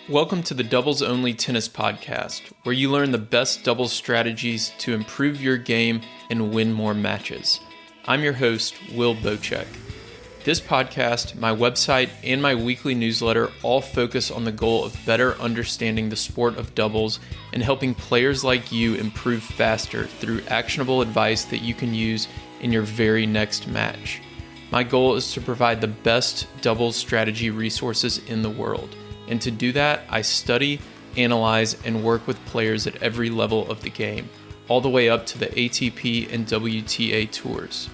Welcome to the Doubles Only Tennis Podcast, where you learn the best doubles strategies to improve your game and win more matches. I'm your host, Will Bocek. This podcast, my website, and my weekly newsletter all focus on the goal of better understanding the sport of doubles and helping players like you improve faster through actionable advice that you can use in your very next match. My goal is to provide the best doubles strategy resources in the world. And to do that, I study, analyze, and work with players at every level of the game, all the way up to the ATP and WTA tours.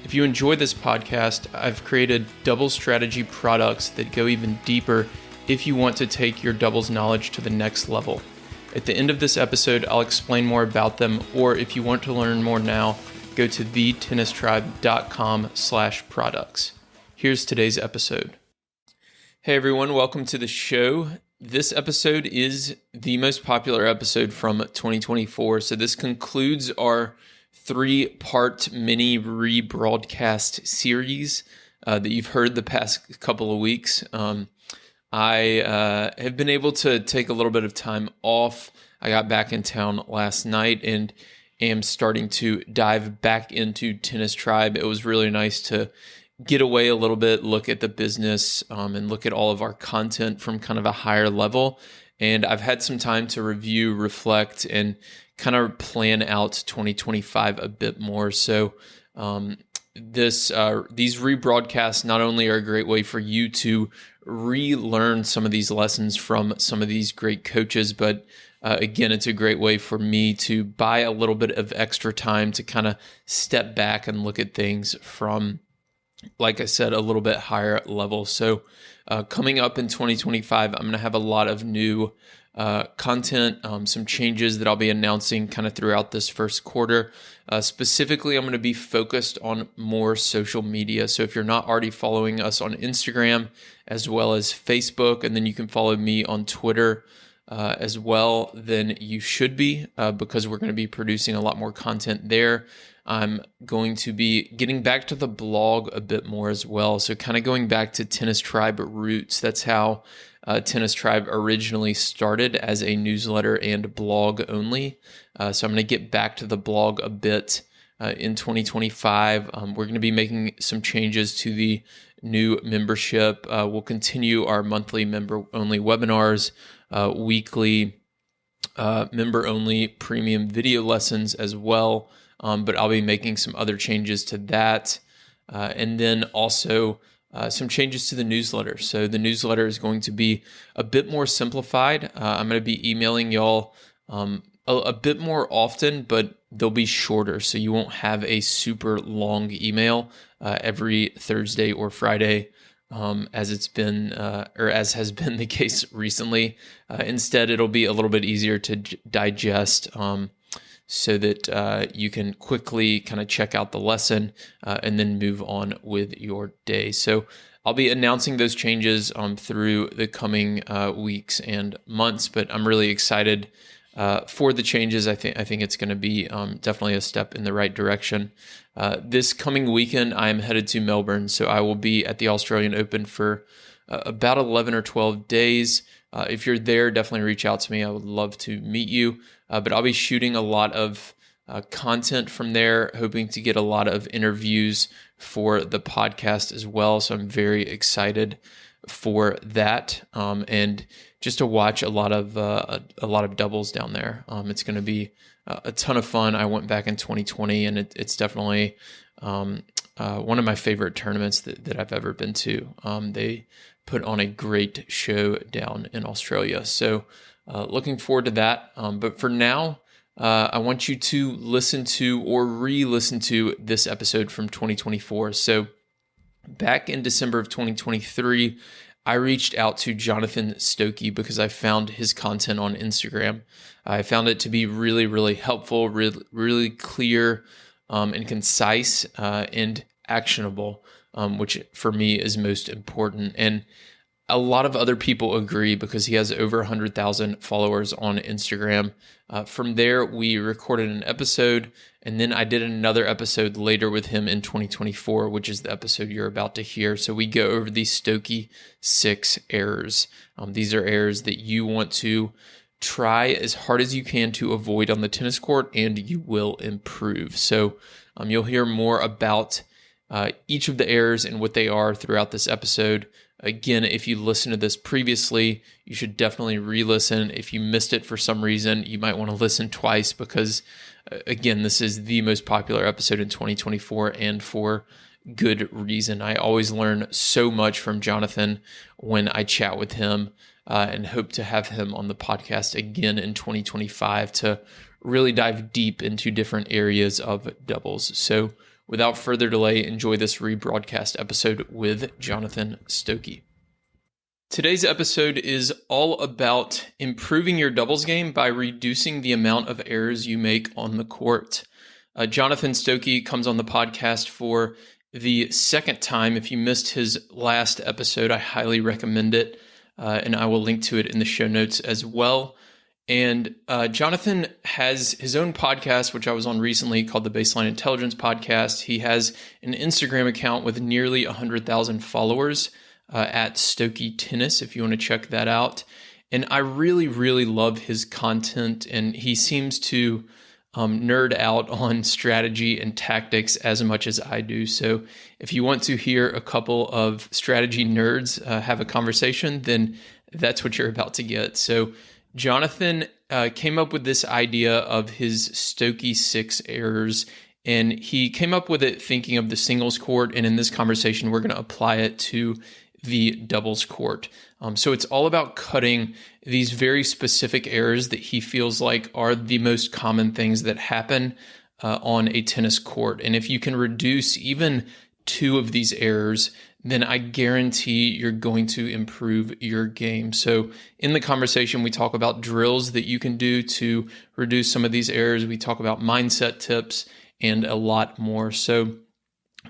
If you enjoy this podcast, I've created doubles strategy products that go even deeper if you want to take your doubles knowledge to the next level. At the end of this episode, I'll explain more about them, or if you want to learn more now, go to thetennistribe.com/products. Here's today's episode. Hey everyone, welcome to the show. This episode is the most popular episode from 2024. So this concludes our 3-part mini rebroadcast series that you've heard the past couple of weeks. I have been able to take a little bit of time off. I got back in town last night and am starting to dive back into Tennis Tribe. It was really nice to get away a little bit, look at the business, and look at all of our content from kind of a higher level. And I've had some time to review, reflect, and kind of plan out 2025 a bit more. So these rebroadcasts not only are a great way for you to relearn some of these lessons from some of these great coaches, but again, it's a great way for me to buy a little bit of extra time to kind of step back and look at things from, like I said, a little bit higher level. So coming up in 2025, I'm going to have a lot of new content, some changes that I'll be announcing kind of throughout this first quarter. Specifically, I'm going to be focused on more social media. So if you're not already following us on Instagram as well as Facebook, and then you can follow me on Twitter as well, then you should be, because we're going to be producing a lot more content there. I'm going to be getting back to the blog a bit more as well. So kind of going back to Tennis Tribe roots. That's how Tennis Tribe originally started, as a newsletter and blog only. So I'm going to get back to the blog a bit in 2025. We're going to be making some changes to the new membership. We'll continue our monthly member-only webinars, weekly member-only premium video lessons as well. But I'll be making some other changes to that. And then also some changes to the newsletter. So the newsletter is going to be a bit more simplified. I'm going to be emailing y'all a bit more often, but they'll be shorter. So you won't have a super long email every Thursday or Friday, as it's been, or as has been the case recently. Instead, it'll be a little bit easier to digest, so that you can quickly kind of check out the lesson and then move on with your day. So I'll be announcing those changes through the coming weeks and months, but I'm really excited for the changes. I think it's going to be definitely a step in the right direction. This coming weekend, I am headed to Melbourne, so I will be at the Australian Open for about 11 or 12 days. If you're there, definitely reach out to me. I would love to meet you. But I'll be shooting a lot of content from there, hoping to get a lot of interviews for the podcast as well. So I'm very excited for that, and just to watch a lot of doubles down there. It's going to be a ton of fun. I went back in 2020, and it's definitely one of my favorite tournaments that I've ever been to. They put on a great show down in Australia. So looking forward to that. But for now, I want you to listen to or re-listen to this episode from 2024. So back in December of 2023, I reached out to Jonathan Stokke because I found his content on Instagram. I found it to be really, really helpful, really clear and concise and actionable, which for me is most important. And a lot of other people agree because he has over 100,000 followers on Instagram. From there, we recorded an episode, and then I did another episode later with him in 2024, which is the episode you're about to hear. So we go over these Stokke Six errors. These are errors that you want to try as hard as you can to avoid on the tennis court, and you will improve. So you'll hear more about each of the errors and what they are throughout this episode. Again, if you listened to this previously, you should definitely re-listen. If you missed it for some reason, you might want to listen twice because, again, this is the most popular episode in 2024 and for good reason. I always learn so much from Jonathan when I chat with him and hope to have him on the podcast again in 2025 to really dive deep into different areas of doubles. So without further delay, enjoy this rebroadcast episode with Jonathan Stokke. Today's episode is all about improving your doubles game by reducing the amount of errors you make on the court. Jonathan Stokke comes on the podcast for the second time. If you missed his last episode, I highly recommend it, and I will link to it in the show notes as well. And Jonathan has his own podcast, which I was on recently, called the Baseline Intelligence Podcast. He has an Instagram account with nearly 100,000 followers at Stokke Tennis, if you want to check that out. And I really, really love his content, and he seems to nerd out on strategy and tactics as much as I do. So if you want to hear a couple of strategy nerds have a conversation, then that's what you're about to get. So Jonathan came up with this idea of his Stokke Six errors, and he came up with it thinking of the singles court. And in this conversation, we're going to apply it to the doubles court. So it's all about cutting these very specific errors that he feels like are the most common things that happen on a tennis court. And if you can reduce even 2 of these errors, then I guarantee you're going to improve your game. So in the conversation, we talk about drills that you can do to reduce some of these errors. We talk about mindset tips and a lot more. So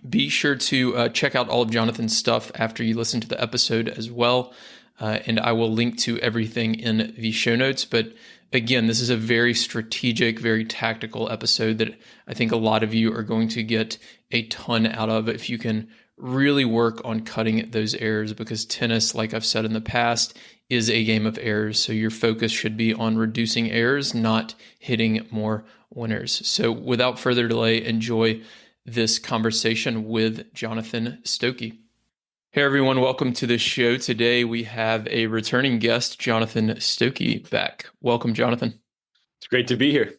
be sure to check out all of Jonathan's stuff after you listen to the episode as well. And I will link to everything in the show notes. But again, this is a very strategic, very tactical episode that I think a lot of you are going to get a ton out of if you can really work on cutting those errors, because tennis, like I've said in the past, is a game of errors. So your focus should be on reducing errors, not hitting more winners. So without further delay, enjoy this conversation with Jonathan Stokke. Hey everyone, welcome to the show. Today we have a returning guest, Jonathan Stokke, back. Welcome, Jonathan. It's great to be here.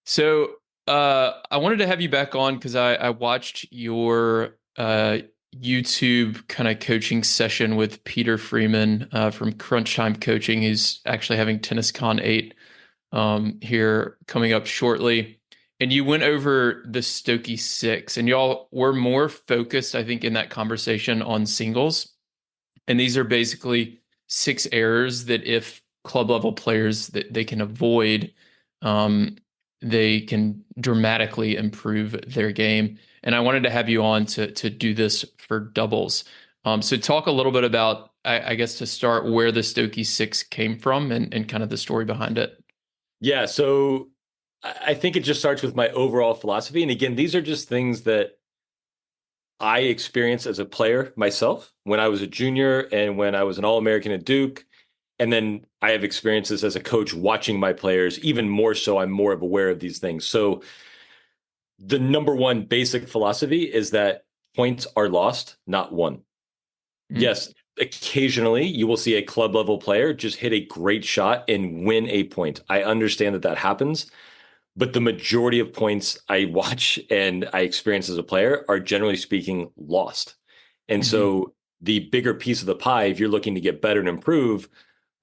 So I wanted to have you back on because I watched your YouTube kind of coaching session with Peter Freeman from Crunch Time Coaching. He's actually having TennisCon 8 here coming up shortly. And you went over the Stokke Six, and y'all were more focused, I think, in that conversation on singles. And these are basically 6 errors that if club level players that they can avoid, they can dramatically improve their game. And I wanted to have you on to do this for doubles. So talk a little bit about, I guess, to start, where the Stokke Six came from and kind of the story behind it. Yeah, so I think it just starts with my overall philosophy. And again, these are just things that I experienced as a player myself when I was a junior and when I was an All-American at Duke. And then I have experiences as a coach watching my players. Even more so, I'm more aware of these things. So the number one basic philosophy is that points are lost, not won. Yes, occasionally you will see a club level player just hit a great shot and win a point. I understand that happens. But the majority of points I watch and I experience as a player are, generally speaking, lost. And so the bigger piece of the pie, if you're looking to get better and improve,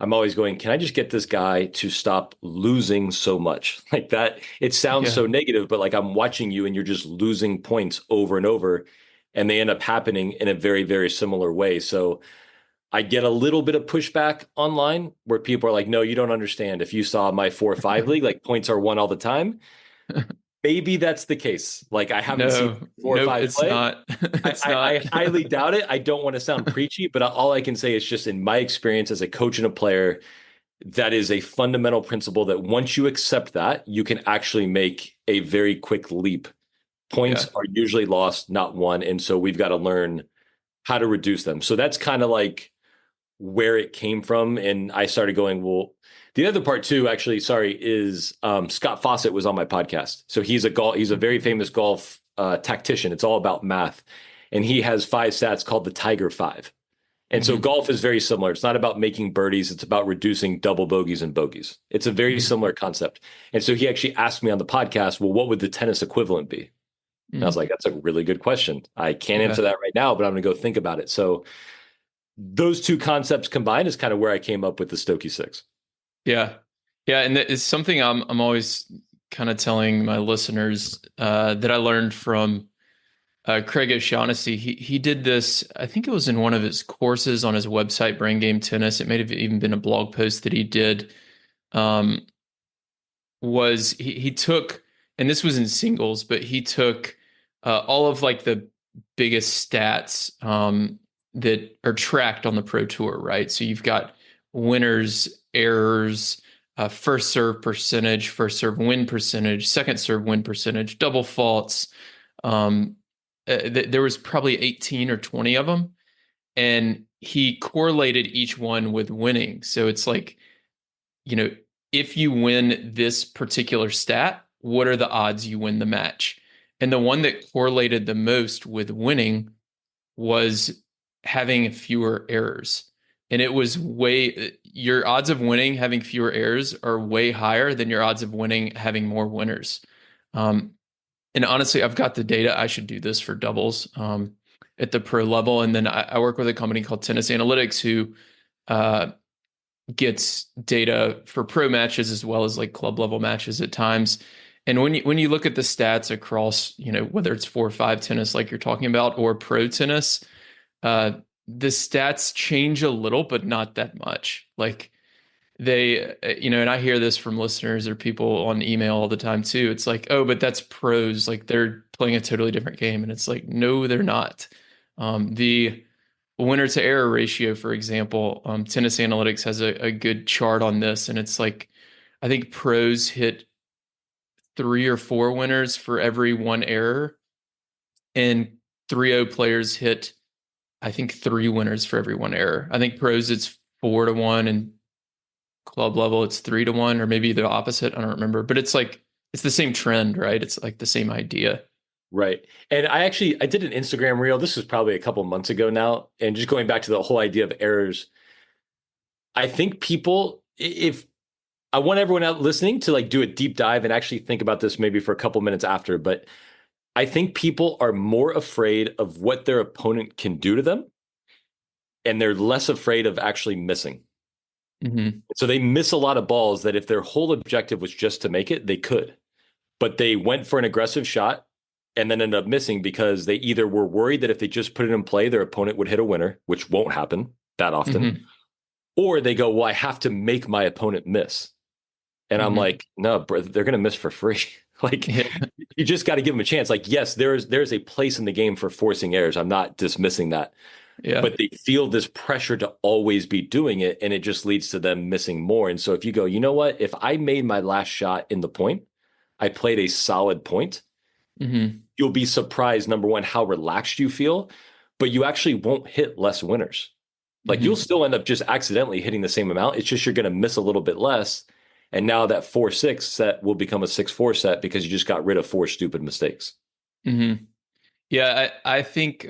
I'm always going, can I just get this guy to stop losing so much? Like that, it sounds so negative, but like I'm watching you and you're just losing points over and over, and they end up happening in a very, very similar way. So I get a little bit of pushback online where people are like, no, you don't understand. If you saw my 4-5 league, like points are won all the time. maybe that's the case. Like I haven't seen No, 4 or 5 it's play. not. It's I not. highly doubt it. I don't want to sound preachy, but all I can say is just in my experience as a coach and a player, that is a fundamental principle that once you accept that, you can actually make a very quick leap. Points Yeah. are usually lost, not won. And so we've got to learn how to reduce them. So that's kind of like where it came from. And I started going, well, the other part too, actually, sorry, is Scott Fawcett was on my podcast. So he's a very famous golf tactician. It's all about math. And he has 5 stats called the Tiger Five. And so Hmm. golf is very similar. It's not about making birdies. It's about reducing double bogeys and bogeys. It's a very Hmm. similar concept. And so he actually asked me on the podcast, well, what would the tennis equivalent be? And I was like, that's a really good question. I can't Yeah. answer that right now, but I'm going to go think about it. So those two concepts combined is kind of where I came up with the Stokke Six. Yeah. Yeah. And it's something I'm always kind of telling my listeners that I learned from Craig O'Shaughnessy. He did this, I think it was in one of his courses on his website, Brain Game Tennis. It may have even been a blog post that he did. Um, was he took, and this was in singles, but he took all of like the biggest stats that are tracked on the Pro Tour, right? So you've got winners, errors, first serve percentage, first serve win percentage, second serve win percentage, double faults. Um, there was probably 18 or 20 of them, and he correlated each one with winning. So it's like, you know, if you win this particular stat, what are the odds you win the match? And the one that correlated the most with winning was having fewer errors. And it was your odds of winning having fewer errors are way higher than your odds of winning having more winners. Um, and honestly, I've got the data. I should do this for doubles at the pro level. And then I work with a company called Tennis Analytics who uh, gets data for pro matches as well as like club level matches at times. And when you look at the stats across, whether it's 4 or 5 tennis like you're talking about or pro tennis, uh, the stats change a little, but not that much. Like and I hear this from listeners or people on email all the time too. It's like, oh, but that's pros. Like they're playing a totally different game. And it's like, no, they're not. The winner to error ratio, for example, Tennis Analytics has a good chart on this. And it's like, I think pros hit 3 or 4 winners for every one error. And 3-0 players hit, I think, 3 winners for every one error. I think pros it's 4-1 and club level it's 3-1, or maybe the opposite. I don't remember, but it's like it's the same trend, right? It's like the same idea. Right. And I did an Instagram reel. This was probably a couple months ago now. And just going back to the whole idea of errors, I think people, if I want everyone out listening to like do a deep dive and actually think about this maybe for a couple minutes after, but I think people are more afraid of what their opponent can do to them, and they're less afraid of actually missing. Hmm. So they miss a lot of balls that if their whole objective was just to make it, they could. But they went for an aggressive shot and then ended up missing because they either were worried that if they just put it in play, their opponent would hit a winner, which won't happen that often, Hmm. or they go, well, I have to make my opponent miss. And I'm Hmm. like, no, bro, they're going to miss for free. Like, Yeah. you just got to give them a chance. Like, yes, there's a place in the game for forcing errors. I'm not dismissing that, Yeah. but they feel this pressure to always be doing it, and it just leads to them missing more. And so if you go, you know what, if I made my last shot in the point, I played a solid point, Hmm. you'll be surprised, number one, how relaxed you feel, but you actually won't hit less winners. Like you'll Hmm. still end up just accidentally hitting the same amount. It's just you're going to miss a little bit less. And now that 4-6 set will become a 6-4 set because you just got rid of 4 stupid mistakes. Hmm. Yeah, I think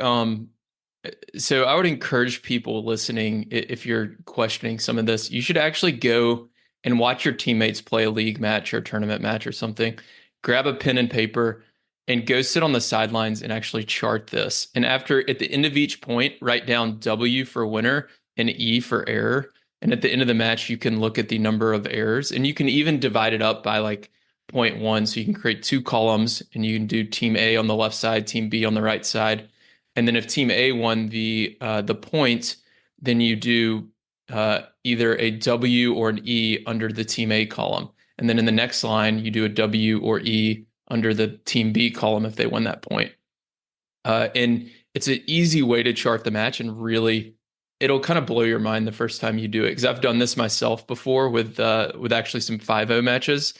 so I would encourage people listening, if you're questioning some of this, you should actually go and watch your teammates play a league match or a tournament match or something. Grab a pen and paper and go sit on the sidelines and actually chart this. And at the end of each point, write down W for winner and E for error. And at the end of the match, you can look at the number of errors, and you can even divide it up by like point one. So you can create 2 columns and you can do team A on the left side, team B on the right side. And then if team A won the point, then you do either a W or an E under the team A column. And then in the next line, you do a W or E under the Team B column if they won that point. And it's an easy way to chart the match, and really, it'll kind of blow your mind the first time you do it. Because I've done this myself before with actually some 5-0 matches,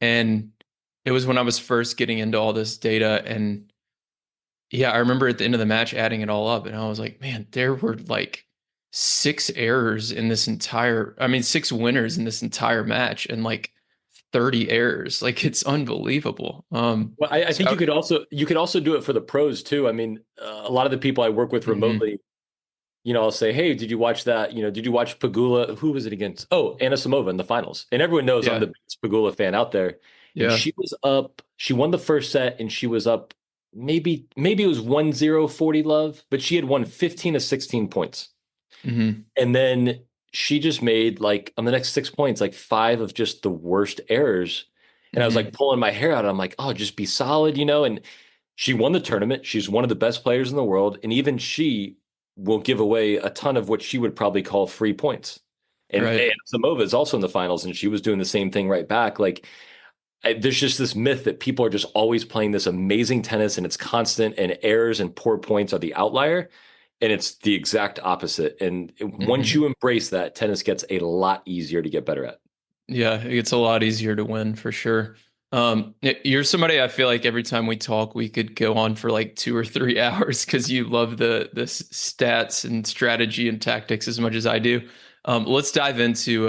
and it was when I was first getting into all this data. And yeah, I remember at the end of the match adding it all up, and I was like, man, there were like 6 errors in this entire, I mean, 6 winners in this entire match, and like 30 errors. Like it's unbelievable. Well, I think So you could also do it for the pros too. I mean, a lot of the people I work with mhm, remotely, I'll say, "Hey, did you watch that? Did you watch Pagula? Who was it against? Oh, Anna Samova in the finals." And everyone knows I'm yeah, the biggest Pagula fan out there. And yeah, she was up. She won the first set, and she was up. Maybe it was 1-0 40 love, but she had won 15 of 16 points. hmm And then she just made like on the next 6 points, like 5 of just the worst errors. And I was like hmm pulling my hair out. I'm like, oh, just be solid. And she won the tournament. She's one of the best players in the world. And even she will give away a ton of what she would probably call free points. And right. Samova is also in the finals, and she was doing the same thing right back. Like, there's just this myth that people are just always playing this amazing tennis and it's constant, and errors and poor points are the outlier. And it's the exact opposite. And once hmm you embrace that, tennis gets a lot easier to get better at. Yeah, it gets a lot easier to win for sure. You're somebody I feel like every time we talk, we could go on for like 2 or 3 hours because you love the stats and strategy and tactics as much as I do. Let's dive into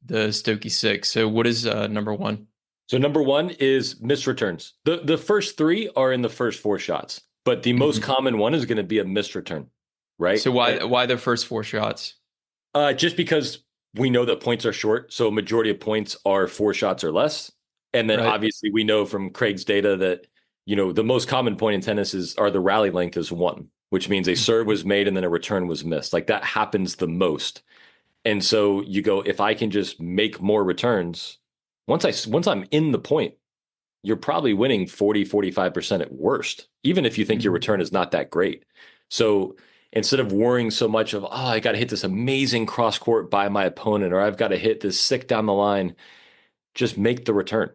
the Stokke Six. So, what is number one? So number one is missed returns. The first three are in the first 4 shots, but the most Mhm. common one is going to be a missed return, right? So And, why the first 4 shots? just because we know that points are short, so a majority of points are 4 shots or less. And then Right. obviously we know from Craig's data that the most common point in tennis are the rally length is 1, which means a serve was made and then a return was missed. Like that happens the most. And so you go, if I can just make more returns, once I'm in the point, you're probably winning 40, 45% at worst, even if you think your Mhm. return is not that great. So instead of worrying so much of, I got to hit this amazing cross court by my opponent, or I've got to hit this sick down the line, just make the return.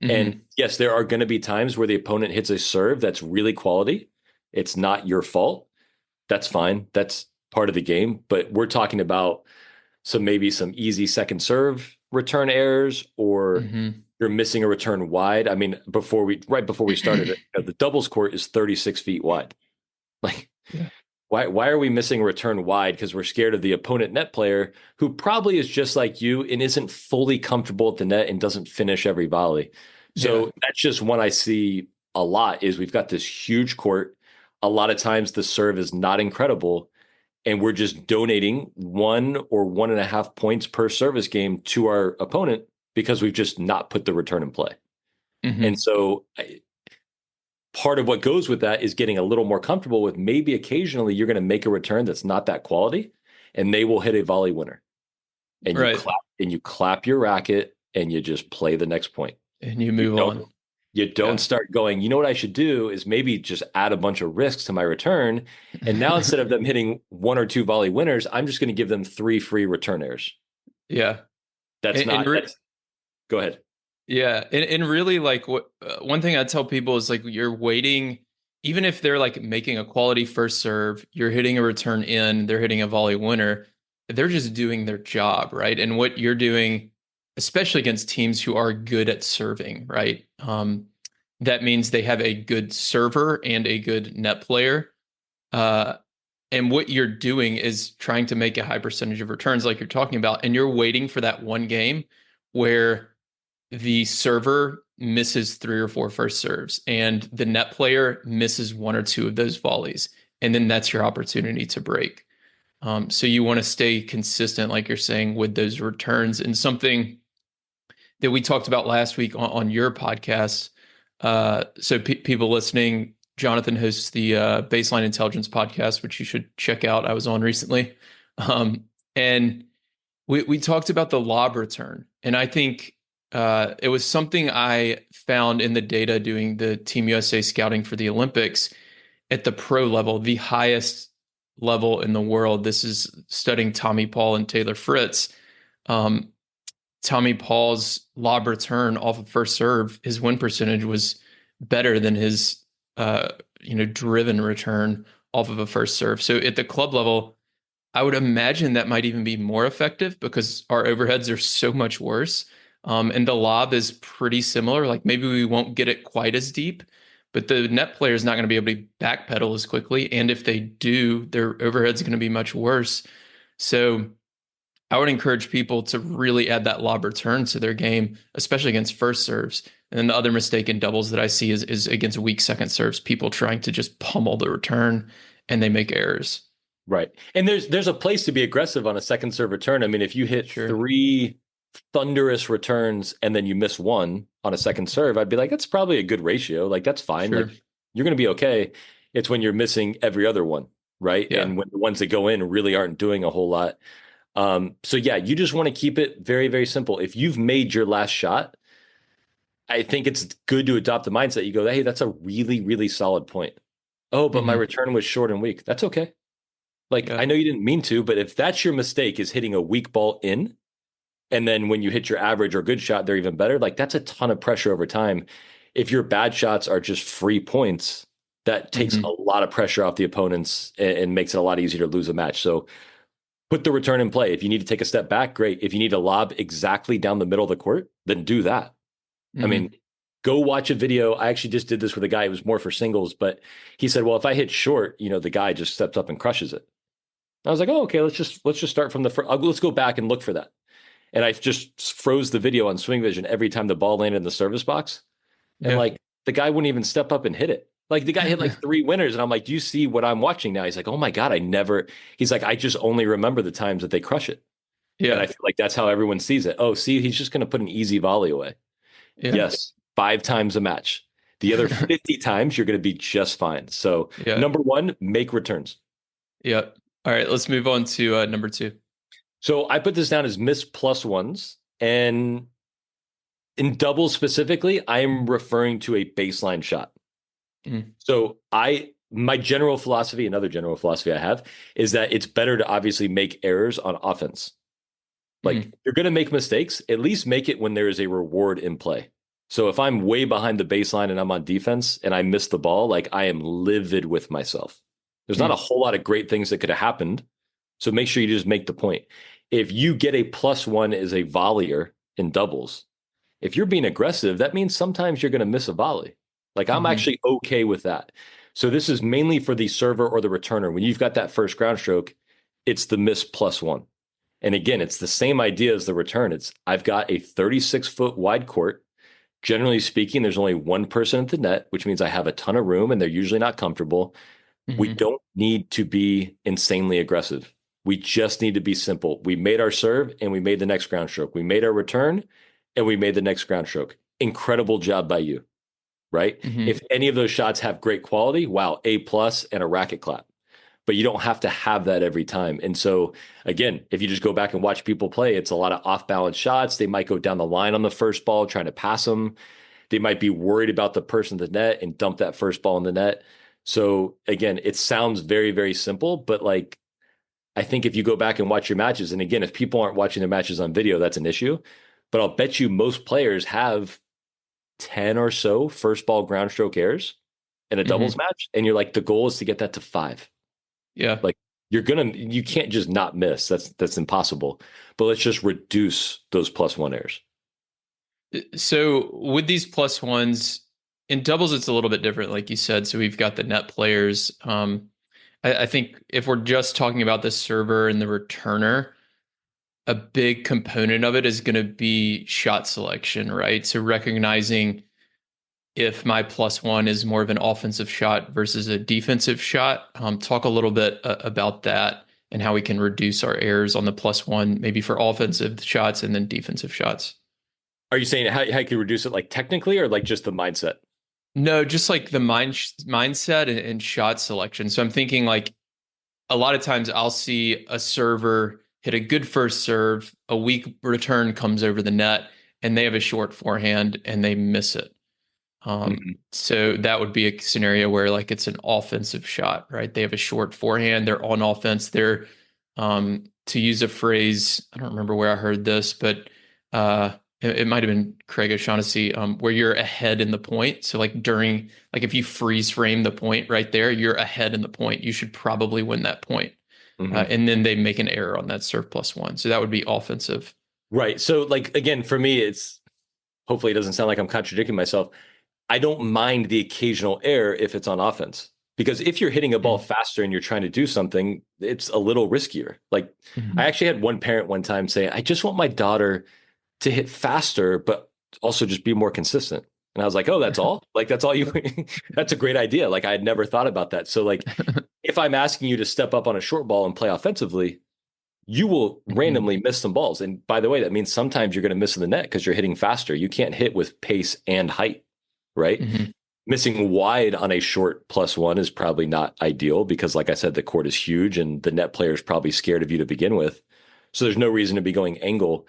And Mhm. yes, there are going to be times where the opponent hits a serve that's really quality. It's not your fault. That's fine. That's part of the game. But we're talking about maybe some easy second serve return errors, or Mhm. you're missing a return wide. I mean, right before we started it, the doubles court is 36 feet wide. Like, Yeah. why are we missing a return wide? Because we're scared of the opponent net player who probably is just like you and isn't fully comfortable at the net and doesn't finish every volley. Yeah. So that's just one I see a lot. Is we've got this huge court. A lot of times the serve is not incredible, and we're just donating 1 or 1.5 points per service game to our opponent because we've just not put the return in play. And Mhm. so part of what goes with that is getting a little more comfortable with maybe occasionally you're going to make a return that's not that quality, and they will hit a volley winner, and Right. you clap your racket and you just play the next point. And you You move don't on. you don't Yeah. start going, you know what I should do is maybe just add a bunch of risks to my return. And now instead of them hitting 1 or 2 volley winners, I'm just going to give them 3 free return errors. Yeah. That's And not that's Go ahead. yeah, and really like what one thing I tell people is like you're waiting, even if they're like making a quality first serve, you're hitting a return in, they're hitting a volley winner, they're just doing their job, right? And what you're doing, especially against teams who are good at serving, right? That means they have a good server and a good net player. Uh, and what you're doing is trying to make a high percentage of returns, like you're talking about, and you're waiting for that one game where the server misses 3 or 4 first serves and the net player misses 1 or 2 of those volleys. And then that's your opportunity to break. So you want to stay consistent, like you're saying, with those returns. And something that we talked about last week on your podcast. So people listening, Jonathan hosts the Baseline Intelligence podcast, which you should check out. I was on recently. And we talked about the lob return, and I think it was something I found in the data doing the Team USA scouting for the Olympics at the pro level, the highest level in the world. This is studying Tommy Paul and Taylor Fritz. Um, Tommy Paul's lob return off of first serve, his win percentage was better than his uh, driven return off of a first serve. So at the club level, I would imagine that might even be more effective because our overheads are so much worse. And the lob is pretty similar. Like maybe we won't get it quite as deep, but the net player is not going to be able to backpedal as quickly. And if they do, their overhead's going to be much worse. So I would encourage people to really add that lob return to their game, especially against first serves. And then the other mistake in doubles that I see is against weak second serves, people trying to just pummel the return and they make errors. Right. And there's a place to be aggressive on a second serve return. I mean, if you hit Sure. 3 thunderous returns and then you miss one on a second serve, I'd be like, that's probably a good ratio. Like, that's fine. Sure. Like, you're going to be okay. It's when you're missing every other one, right? Yeah. And when the ones that go in really aren't doing a whole lot. So yeah, you just want to keep it very, very simple. If you've made your last shot, I think it's good to adopt the mindset. You go, hey, that's a really, really solid point. Oh, but my Hmm. return was short and weak. That's okay. Like, Yeah. I know you didn't mean to, but if that's your mistake is hitting a weak ball in, and then when you hit your average or good shot, they're even better. Like, that's a ton of pressure over time. If your bad shots are just free points, that takes a Hmm. lot of pressure off the opponents and makes it a lot easier to lose a match. So put the return in play. If you need to take a step back, great. If you need to lob exactly down the middle of the court, then do that. I mean, Hmm. go watch a video. I actually just did this with a guy who was more for singles, but he said, well, if I hit short, the guy just steps up and crushes it. I was like, oh, okay, let's just start from the first. Let's go back and look for that. And I just froze the video on Swing Vision every time the ball landed in the service box. And Yeah. like the guy wouldn't even step up and hit it. Like the guy hit like 3 winners. And I'm like, do you see what I'm watching now? He's like, oh my God, he's like, I just only remember the times that they crush it. And Yeah. I feel like that's how everyone sees it. Oh, see, he's just going to put an easy volley away. Yeah. Yes, 5 times a match. The other 50 times, you're going to be just fine. So, Yeah. number one, make returns. Yeah. All right. Let's move on to number two. So I put this down as miss plus ones. And in doubles specifically, I am referring to a baseline shot. Mm. So my general philosophy, another general philosophy I have, is that it's better to obviously make errors on offense. Like Mm. you're going to make mistakes, at least make it when there is a reward in play. So if I'm way behind the baseline and I'm on defense and I miss the ball, like I am livid with myself. There's not a Mm. whole lot of great things that could have happened. So make sure you just make the point. If you get a plus one as a volleyer in doubles, if you're being aggressive, that means sometimes you're going to miss a volley. Like I'm Hmm. actually okay with that. So this is mainly for the server or the returner. When you've got that first ground stroke, it's the miss plus one. And again, it's the same idea as the return. It's I've got a 36-foot wide court. Generally speaking, there's only one person at the net, which means I have a ton of room and they're usually not comfortable. We Hmm. don't need to be insanely aggressive. We just need to be simple. We made our serve and we made the next ground stroke. We made our return and we made the next ground stroke. Incredible job by you, right? Hmm. If any of those shots have great quality, wow, A plus and a racket clap. But you don't have to have that every time. And so, again, if you just go back and watch people play, it's a lot of off balance shots. They might go down the line on the first ball trying to pass them. They might be worried about the person in the net and dump that first ball in the net. So, again, it sounds very, very simple, but like, I think if you go back and watch your matches, and again, if people aren't watching their matches on video, that's an issue. But I'll bet you most players have 10 or so first ball ground stroke errors in a doubles Hmm. match. And you're like, the goal is to get that to 5. Yeah. Like you can't just not miss. That's impossible. But let's just reduce those plus one errors. So with these plus ones in doubles, it's a little bit different, like you said. So we've got the net players. I think if we're just talking about the server and the returner, a big component of it is going to be shot selection, right? So recognizing if my plus one is more of an offensive shot versus a defensive shot. Talk a little bit about that and how we can reduce our errors on the plus one, maybe for offensive shots and then defensive shots. Are you saying how you can reduce it like technically or like just the mindset? No, just like the mindset and shot selection. So I'm thinking like a lot of times I'll see a server hit a good first serve, a weak return comes over the net, and they have a short forehand and they miss it. Mhm. So that would be a scenario where like it's an offensive shot, right? They have a short forehand, they're on offense, they're to use a phrase, I don't remember where I heard this, but it might have been Craig O'Shaughnessy, where you're ahead in the point. So like if you freeze frame the point right there, you're ahead in the point. You should probably win that point. Mhm. And then they make an error on that serve +1. So that would be offensive. Right. So like again, for me, it's hopefully it doesn't sound like I'm contradicting myself. I don't mind the occasional error if it's on offense. Because if you're hitting a ball Mm-hmm. faster and you're trying to do something, it's a little riskier. Like I Mm-hmm. actually had one parent one time say, I just want my daughter to hit faster, but also just be more consistent. And I was like, oh, that's all? Like, that's all you, that's a great idea. Like, I had never thought about that. So, like, if I'm asking you to step up on a short ball and play offensively, you will Mm-hmm. randomly miss some balls. And by the way, that means sometimes you're going to miss in the net because you're hitting faster. You can't hit with pace and height, right? Mm-hmm. Missing wide on a short +1 is probably not ideal because, like I said, the court is huge and the net player is probably scared of you to begin with. So there's no reason to be going angle.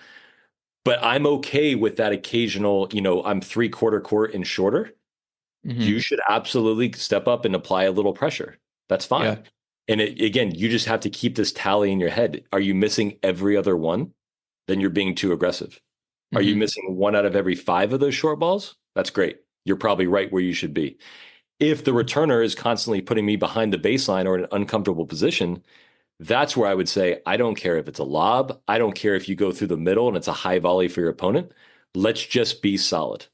But I'm okay with that occasional, I'm 3/4 court and shorter. Mm-hmm. You should absolutely step up and apply a little pressure. That's Yeah. fine. And again, you just have to keep this tally in your head. Are you missing every other one? Then you're being too aggressive. Are you Mm-hmm. missing one out of every five of those short balls? That's great. You're probably right where you should be. If the returner is constantly putting me behind the baseline or in an uncomfortable position, that's where I would say, I don't care if it's a lob. I don't care if you go through the middle and it's a high volley for your opponent. Let's just be solid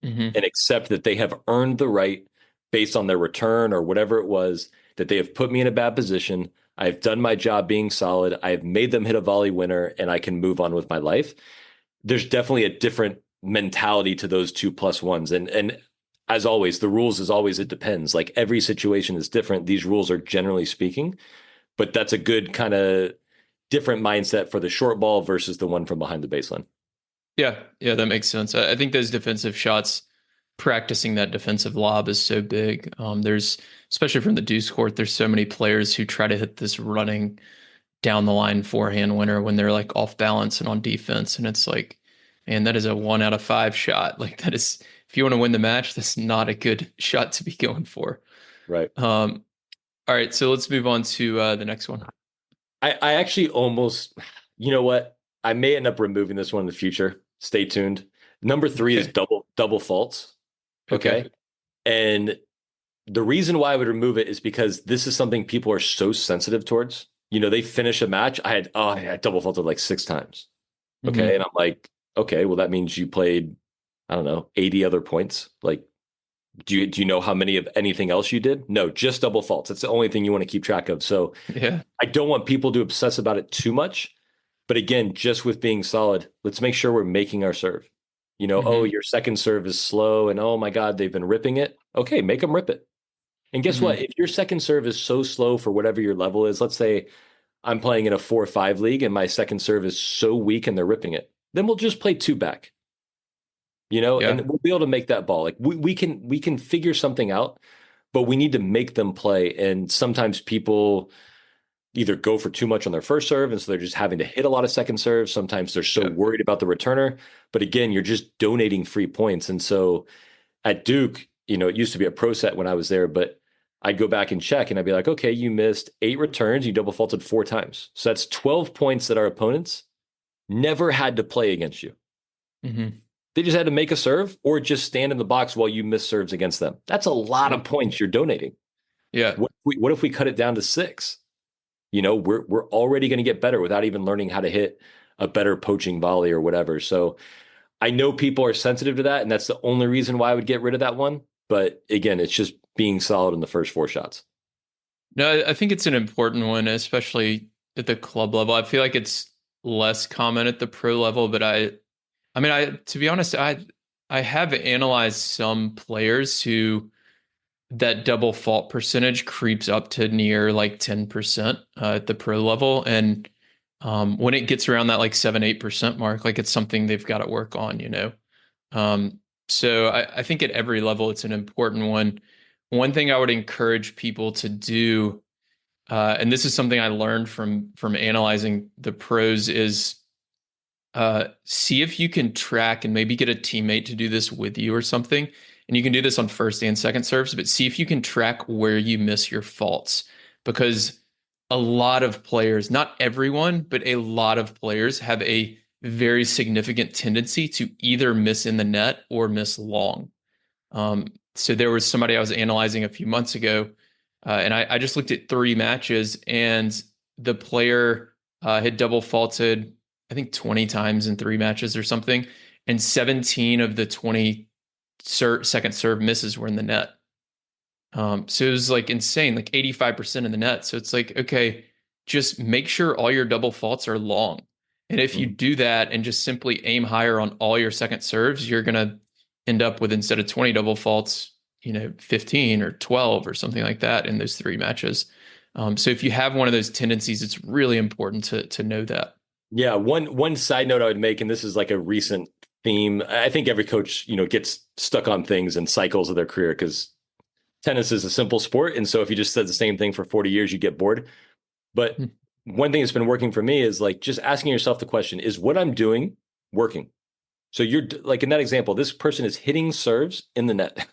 Mm-hmm. and accept that they have earned the right based on their return or whatever it was, that they have put me in a bad position. I've done my job being solid. I have made them hit a volley winner and I can move on with my life. There's definitely a different mentality to those 2+1s. And as always, the rules is always, it depends. Like every situation is different. These rules are generally speaking, but that's a good kind of different mindset for the short ball versus the one from behind the baseline. Yeah. Yeah, that makes sense. I think those defensive shots, practicing that defensive lob is so big. There's, especially from the deuce court, there's so many players who try to hit this running down the line forehand winner when they're like off balance and on defense. And it's like, man, that is a 1 out of 5 shot. Like that is, if you want to win the match, that's not a good shot to be going for. Right. All right, so let's move on to the next one. I actually almost, you know what? I may end up removing this one in the future. Stay tuned. Number three is Okay. double faults. Okay. Okay. And the reason why I would remove it is because this is something people are so sensitive towards. They finish a match. I had double faulted like 6 times. Okay. Hmm. And I'm like, okay, well, that means you played, I don't know, 80 other points. Like, do you know how many of anything else you did? No, just double faults. That's the only thing you want to keep track of. So Yeah. I don't want people to obsess about it too much. But again, just with being solid, let's make sure we're making our serve. Oh, Hmm. your second serve is slow and oh my God, they've been ripping it. Okay, make them rip it. And guess what? Hmm. If your second serve is so slow for whatever your level is, let's say I'm playing in a 4-5 league and my second serve is so weak and they're ripping it, then we'll just play two back, Yeah. and we'll be able to make that ball. Like we can figure something out, but we need to make them play. And sometimes people either go for too much on their first serve, and so they're just having to hit a lot of second serves. Sometimes they're so Yeah. worried about the returner. But again, you're just donating free points. And so at Duke, it used to be a pro set when I was there, but I'd go back and check and I'd be like, okay, you missed 8 returns, you double faulted 4 times. So that's 12 points that our opponents never had to play against you. Hmm. They just had to make a serve or just stand in the box while you miss serves against them. That's a lot of Yep. points you're donating. Yeah. What if we cut it down to 6? We're already going to get better without even learning how to hit a better poaching volley or whatever. So I know people are sensitive to that, and that's the only reason why I would get rid of that one. But again, it's just being solid in the first 4 shots. No, I think it's an important one, especially at the club level. I feel like it's less common at the pro level, but I mean, to be honest, I have analyzed some players who that double fault percentage creeps up to near like 10% at the pro level. And when it gets around that like 7-8% mark, like it's something they've got to work on. Um, so I think at every level, it's an important one. One thing I would encourage people to do, and this is something I learned from analyzing the pros, is see if you can track and maybe get a teammate to do this with you or something. And you can do this on first and second serves, but see if you can track where you miss your faults. Because a lot of players, not everyone, but a lot of players have a very significant tendency to either miss in the net or miss long. So there was somebody I was analyzing a few months ago, and I just looked at 3 matches, and the player had double faulted, I think 20 times in 3 matches or something, and 17 of the 20 second serve misses were in the net. So it was like insane, like 85% in the net. So it's like, okay, just make sure all your double faults are long. And if you Mhm. do that and just simply aim higher on all your second serves, you're going to end up with, instead of 20 double faults, 15 or 12 or something like that in those 3 matches. So if you have one of those tendencies, it's really important to know that. Yeah, one side note I would make, and this is like a recent theme. I think every coach, gets stuck on things and cycles of their career because tennis is a simple sport. And so if you just said the same thing for 40 years, you get bored. But Hmm. one thing that's been working for me is like just asking yourself the question, is what I'm doing working? So you're like in that example, this person is hitting serves in the net.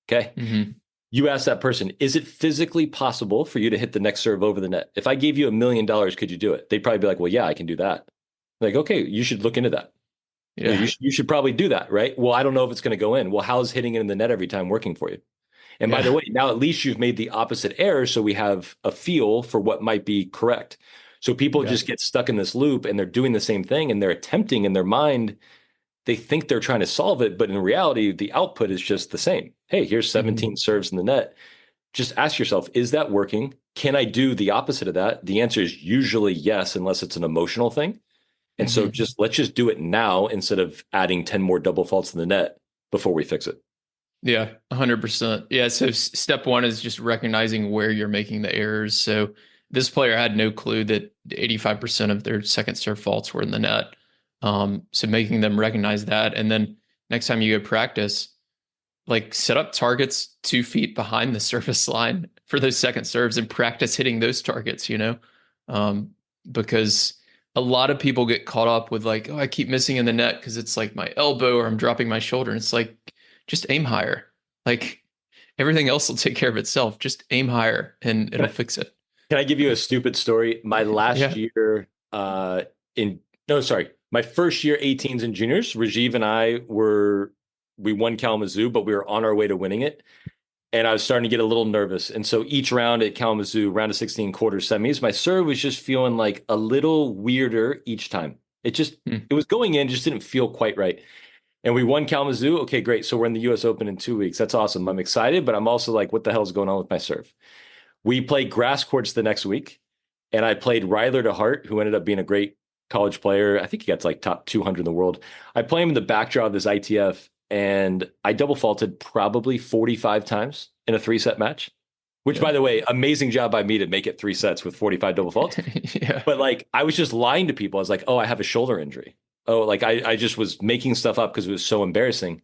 Okay. Hmm. You ask that person, is it physically possible for you to hit the next serve over the net? If I gave you $1 million, could you do it? They'd probably be like, well, yeah, I can do that. Like, okay, you should look into that. Yeah. You should probably do that, right? Well, I don't know if it's going to go in. Well, how's hitting it in the net every time working for you? And by the Yeah. way, now at least you've made the opposite error. So we have a feel for what might be correct. So people Yeah. just get stuck in this loop and they're doing the same thing and they're attempting in their mind. They think they're trying to solve it, but in reality, the output is just the same. Hey, here's Hmm. 17 serves in the net. Just ask yourself, is that working? Can I do the opposite of that? The answer is usually yes, unless it's an emotional thing. And so Hmm. just let's just do it now instead of adding 10 more double faults in the net before we fix it. Yeah, 100%. Yeah, so step one is just recognizing where you're making the errors. So this player had no clue that 85% of their second serve faults were in the net. So making them recognize that. And then next time you go practice, like set up targets 2 feet behind the service line for those second serves and practice hitting those targets. Um, because a lot of people get caught up with like, oh, I keep missing in the net because it's like my elbow or I'm dropping my shoulder. And it's like, just aim higher. Like everything else will take care of itself. Just aim higher and Can it'll I, fix it. can I give you a stupid story? My last Yeah. year in no, sorry, my first year 18s and juniors, Rajiv and we won Kalamazoo, but we were on our way to winning it. And I was starting to get a little nervous. And so each round at Kalamazoo, round of 16 quarters, semis, my serve was just feeling like a little weirder each time. Hmm. It was going in, just didn't feel quite right. And we won Kalamazoo. Okay, great. So we're in the US Open in 2 weeks. That's awesome. I'm excited, but I'm also like, what the hell's going on with my serve? We played grass courts the next week, and I played Ryler to Hart, who ended up being a great college player. I think he got to like top 200 in the world. I play him in the backdraw of this ITF, and I double faulted probably 45 times in a 3 set match, which, Yeah. by the way, amazing job by me to make it 3 sets with 45 double faults. Yeah. But like, I was just lying to people. I was like, oh, I have a shoulder injury. Oh, like I just was making stuff up because it was so embarrassing.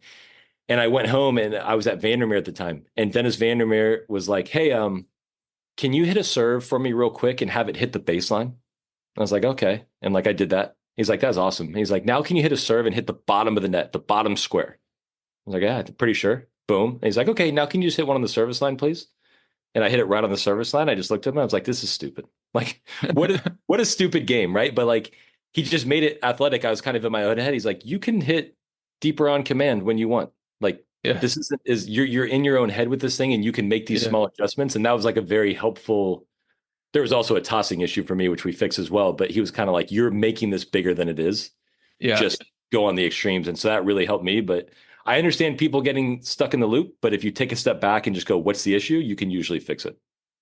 And I went home and I was at Vandermeer at the time. And Dennis Vandermeer was like, hey, can you hit a serve for me real quick and have it hit the baseline? I was like, okay. And like I did that. He's like, that's awesome. He's like, now can you hit a serve and hit the bottom of the net, the bottom square? I was like, yeah, I'm pretty sure. Boom. And he's like, okay, now can you just hit one on the service line, please? And I hit it right on the service line. I just looked at him. I was like, this is stupid. Like, what a stupid game, right? But like, he just made it athletic. I was kind of in my own head. He's like, you can hit deeper on command when you want. Like, Yeah. this is you're in your own head with this thing, and you can make these Yeah. small adjustments. And that was like a very helpful. There was also a tossing issue for me, which we fixed as well. But he was kind of like, you're making this bigger than it is. Yeah. Just go on the extremes. And so that really helped me. But I understand people getting stuck in the loop. But if you take a step back and just go, what's the issue? You can usually fix it.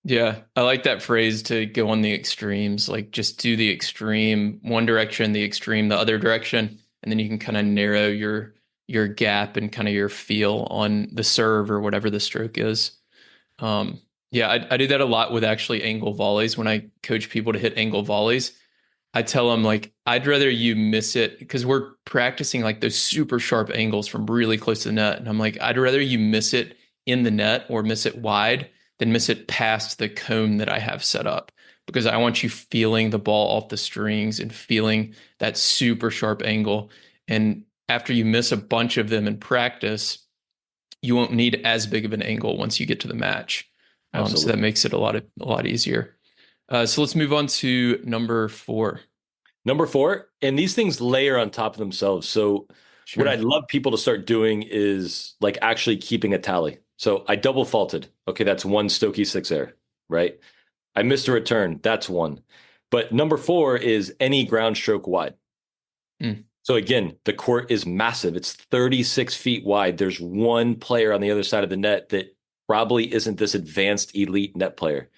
Yeah, I like that phrase, to go on the extremes, like just do the extreme one direction, the extreme the other direction, and then you can kind of narrow your gap and kind of your feel on the serve or whatever the stroke is. Yeah, I do that a lot with actually angle volleys. When I coach people to hit angle volleys, I tell them like, I'd rather you miss it, because we're practicing like those super sharp angles from really close to the net. And I'm like, I'd rather you miss it in the net or miss it wide than miss it past the cone that I have set up, because I want you feeling the ball off the strings and feeling that super sharp angle. And after you miss a bunch of them in practice, you won't need as big of an angle once you get to the match. So that Absolutely. makes it a lot easier. So let's move on to number 4. Number four, and these things layer on top of themselves. So what Sure. I'd love people to start doing is like actually keeping a tally. So I double faulted. Okay, that's one Stokke Six error, right? I missed a return. That's one. But number four is any ground stroke wide. Mm. So again, the court is massive. It's 36 feet wide. There's one player on the other side of the net that probably isn't this advanced elite net player.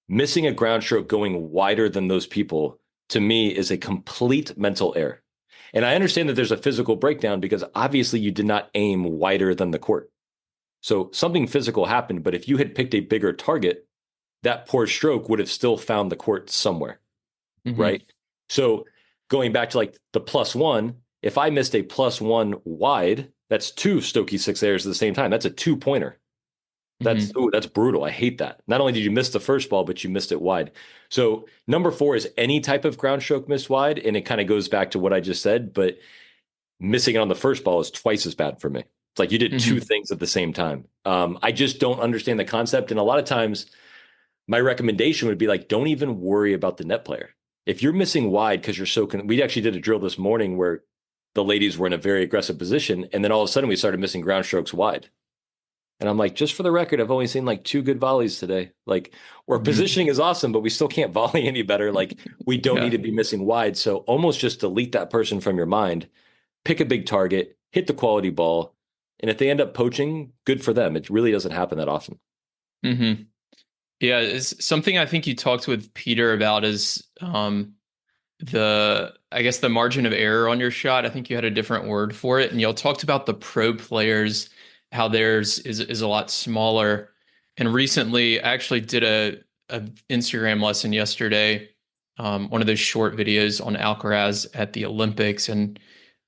Missing a ground stroke going wider than those people, to me, is a complete mental error. And I understand that there's a physical breakdown because obviously you did not aim wider than the court. So something physical happened, but if you had picked a bigger target, that poor stroke would have still found the court somewhere, Mm-hmm. right? So going back to like the plus one, if I missed a plus one wide, that's two Stokke Six errors at the same time. That's a 2-pointer. That's Mm-hmm. that's brutal. I hate that. Not only did you miss the first ball, but you missed it wide. So number four is any type of ground stroke missed wide, and it kind of goes back to what I just said. But missing it on the first ball is twice as bad for me. It's like you did two Mm-hmm. things at the same time. I just don't understand the concept, and a lot of times my recommendation would be like, don't even worry about the net player. If you're missing wide because you're we actually did a drill this morning where the ladies were in a very aggressive position, and then all of a sudden we started missing ground strokes wide. And I'm like, just for the record, I've only seen like two good volleys today. Like, our Mm-hmm. positioning is awesome, but we still can't volley any better. Like, we don't need Yeah. to be missing wide. So almost just delete that person from your mind, pick a big target, hit the quality ball. And if they end up poaching, good for them. It really doesn't happen that often. Mm-hmm. Yeah. It's something I think you talked with Peter about is I guess the margin of error on your shot. I think you had a different word for it. And y'all talked about the pro players, how theirs is a lot smaller. And recently I actually did a Instagram lesson yesterday, one of those short videos on Alcaraz at the Olympics. And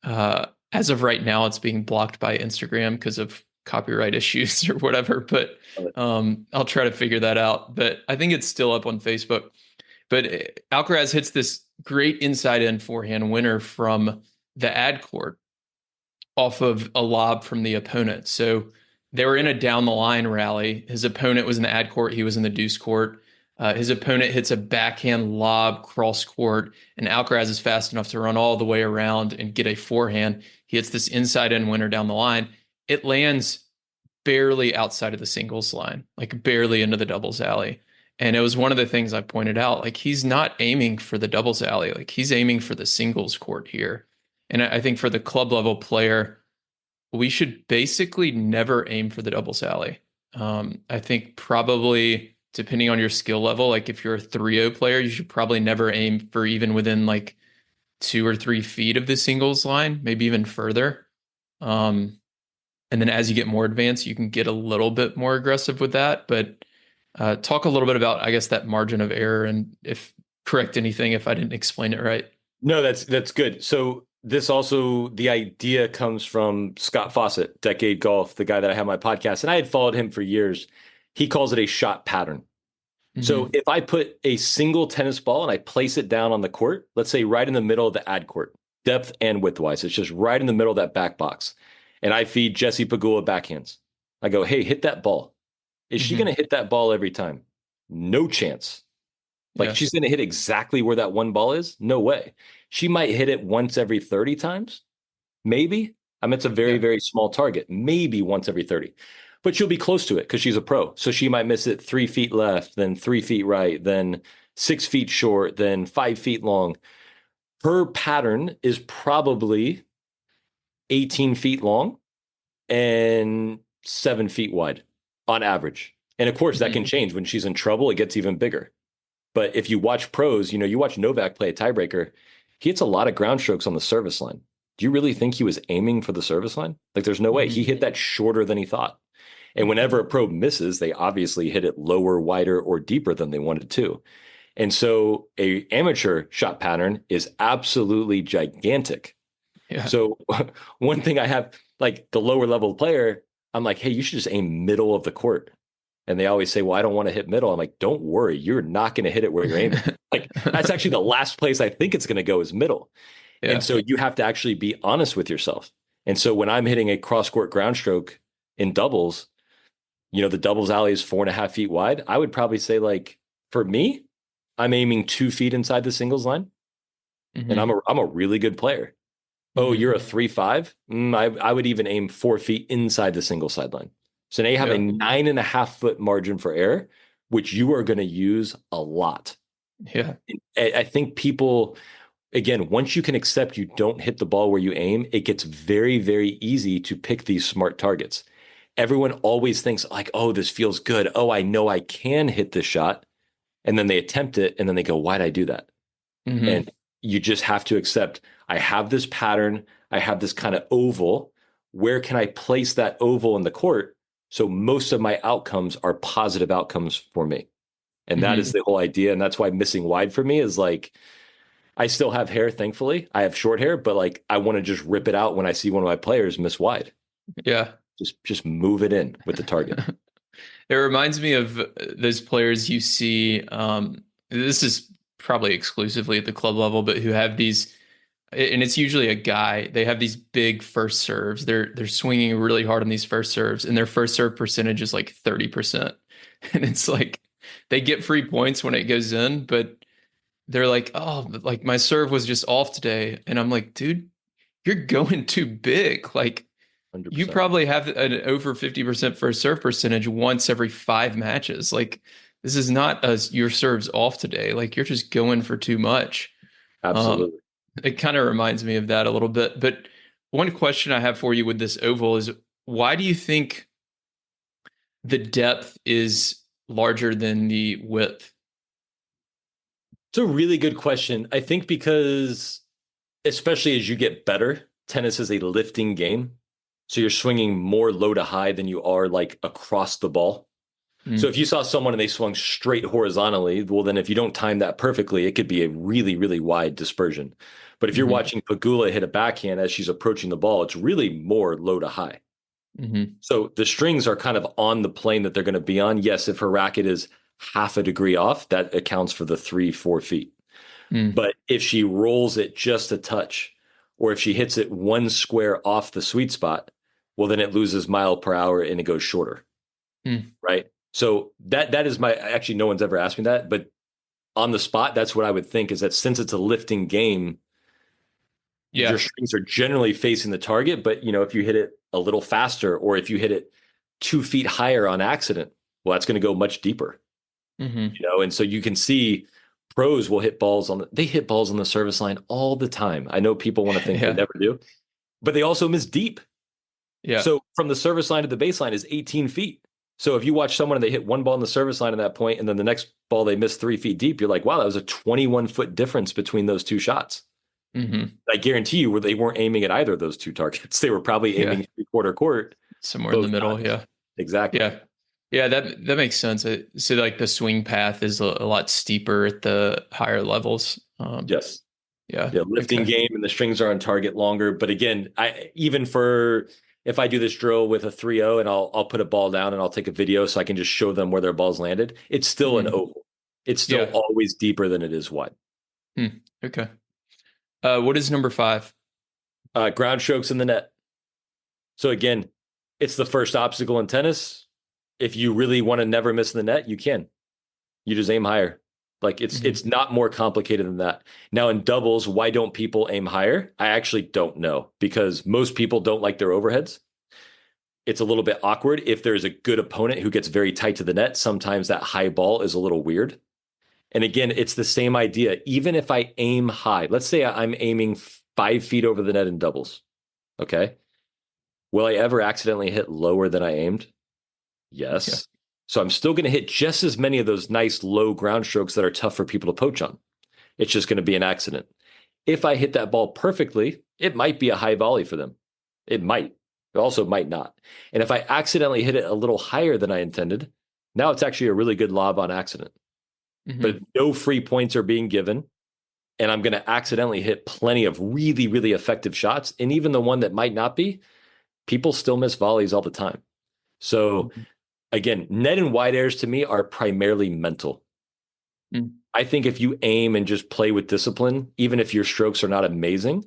as of right now, it's being blocked by Instagram because of copyright issues or whatever. But I'll try to figure that out. But I think it's still up on Facebook. But Alcaraz hits this great inside in forehand winner from the ad court off of a lob from the opponent. So they were in a down the line rally. His opponent was in the ad court. He was in the deuce court. His opponent hits a backhand lob cross court, and Alcaraz is fast enough to run all the way around and get a forehand. He hits this inside in winner down the line. It lands barely outside of the singles line, like barely into the doubles alley. And it was one of the things I pointed out. Like, he's not aiming for the doubles alley, like he's aiming for the singles court here. And I think for the club level player, we should basically never aim for the doubles alley. I think probably depending on your skill level, like if you're a 3-0 player, you should probably never aim for even within like 2 or 3 feet of the singles line, maybe even further. Um, and then as you get more advanced, you can get a little bit more aggressive with that. But talk a little bit about, I guess, that margin of error and if correct anything if I didn't explain it right. No, that's good. So this also, the idea comes from Scott Fawcett, Decade Golf, the guy that I have on my podcast, and I had followed him for years. He calls it a shot pattern. So Hmm. if I put a single tennis ball and I place it down on the court, let's say right in the middle of the ad court, depth and width wise, it's just right in the middle of that back box. And I feed Jesse Pagula backhands. I go, hey, hit that ball. Is she going Hmm. to hit that ball every time? No chance. Like, Yeah. she's going to hit exactly where that one ball is? No way. She might hit it once every 30 times. Maybe. I mean, it's a very, Yeah. very small target. Maybe once every 30. But she'll be close to it because she's a pro. So she might miss it 3 feet left, then 3 feet right, then 6 feet short, then 5 feet long. Her pattern is probably 18 feet long and 7 feet wide on average. And of course, that Hmm. can change. When she's in trouble, it gets even bigger. But if you watch pros, you watch Novak play a tiebreaker, he hits a lot of ground strokes on the service line. Do you really think he was aiming for the service line? Like, there's no way. He Hmm. hit that shorter than he thought. And whenever a pro misses, they obviously hit it lower, wider, or deeper than they wanted to. And so a amateur shot pattern is absolutely gigantic. Yeah. So one thing I have, like the lower level player, I'm like, hey, you should just aim middle of the court. And they always say, well, I don't want to hit middle. I'm like, don't worry, you're not going to hit it where you're aiming. Like, that's actually the last place I think it's going to go is middle. And Yeah. so you have to actually be honest with yourself. And so when I'm hitting a cross court ground stroke in doubles, the doubles alley is 4.5 feet wide. I would probably say, like, for me, I'm aiming 2 feet inside the singles line. and Hmm. I'm a really good player. Oh, Hmm. you're a 3-5? I would even aim 4 feet inside the single sideline. So now you have a Yeah. 9.5 foot margin for error, which you are going to use a lot. Yeah. I think people, again, once you can accept you don't hit the ball where you aim, it gets very, very easy to pick these smart targets. Everyone always thinks like, oh, this feels good. Oh, I know I can hit this shot. And then they attempt it and then they go, why'd I do that? Hmm. And you just have to accept I have this pattern. I have this kind of oval. Where can I place that oval in the court? So most of my outcomes are positive outcomes for me. And that is Hmm. the whole idea. And that's why missing wide for me is like, I still have hair, thankfully. I have short hair, but like I want to just rip it out when I see one of my players miss wide. Yeah. Just move it in with the target. It reminds me of those players you see. This is probably exclusively at the club level, but who have these, and it's usually a guy. They have these big first serves. They're swinging really hard on these first serves, and their first serve percentage is like 30%. And it's like they get free points when it goes in, but they're like, oh, like my serve was just off today, and I'm like, dude, you're going too big. Like you 100%. probably have an over 50% first serve percentage once every 5 matches. Like this is not as your serves off today. Like you're just going for too much. Um, Absolutely. it kind of reminds me of that a little bit. But one question I have for you with this oval is why do you think the depth is larger than the width? It's a really good question. I think because, especially as you get better, tennis is a lifting game. So you're swinging more low to high than you are like across the ball. So Mm, if you saw someone and they swung straight horizontally, well, then if you don't time that perfectly, it could be a really, really wide dispersion. But if you're hmm. watching Pagula hit a backhand as she's approaching the ball, it's really more low to high. Hmm. So the strings are kind of on the plane that they're going to be on. Yes, if her racket is half a degree off, that accounts for the 3, 4 feet. Mm, But if she rolls it just a touch, or if she hits it one square off the sweet spot, well, then it loses mile per hour and it goes shorter, mm. right? So that is my actually no one's ever asked me that, but on the spot, that's what I would think is that since it's a lifting game, your Yeah. strings are generally facing the target. But if you hit it a little faster or if you hit it 2 feet higher on accident, well, that's going to go much deeper. Hmm. And so you can see pros will hit balls they hit balls on the service line all the time. I know people want to think they Yeah. never do, but they also miss deep. Yeah. So from the service line to the baseline is 18 feet. So if you watch someone and they hit one ball in the service line at that point, and then the next ball they miss 3 feet deep, you're like, wow, that was a 21-foot difference between those two shots. Hmm. I guarantee you where they weren't aiming at either of those two targets. They were probably Yeah. aiming three-quarter court Somewhere in the both middle. times. Yeah. Exactly. Yeah. Yeah, that makes sense. So like the swing path is a lot steeper at the higher levels. Yes. Yeah. Yeah, lifting Okay. game and the strings are on target longer. But again, I even for if I do this drill with a 3-0 and I'll put a ball down and I'll take a video so I can just show them where their balls landed, it's still an Hmm. oval. It's still Yeah. always deeper than it is wide. Hmm. Okay. What is number 5? Ground strokes in the net. So again, it's the first obstacle in tennis. If you really want to never miss the net, you can. You just aim higher. Like it's Hmm. it's not more complicated than that. Now in doubles, why don't people aim higher? I actually don't know because most people don't like their overheads. It's a little bit awkward. If there's a good opponent who gets very tight to the net, sometimes that high ball is a little weird. And again, it's the same idea. Even if I aim high, let's say I'm aiming 5 feet over the net in doubles. Okay. Will I ever accidentally hit lower than I aimed? Yeah. Yes. So I'm still going to hit just as many of those nice low ground strokes that are tough for people to poach on. It's just going to be an accident. If I hit that ball perfectly, it might be a high volley for them. It might. It also might not. And if I accidentally hit it a little higher than I intended, now it's actually a really good lob on accident. But Hmm. no free points are being given. And I'm going to accidentally hit plenty of really, really effective shots. And even the one that might not be, people still miss volleys all the time. So again, net and wide airs to me are primarily mental. Hmm. I think if you aim and just play with discipline, even if your strokes are not amazing,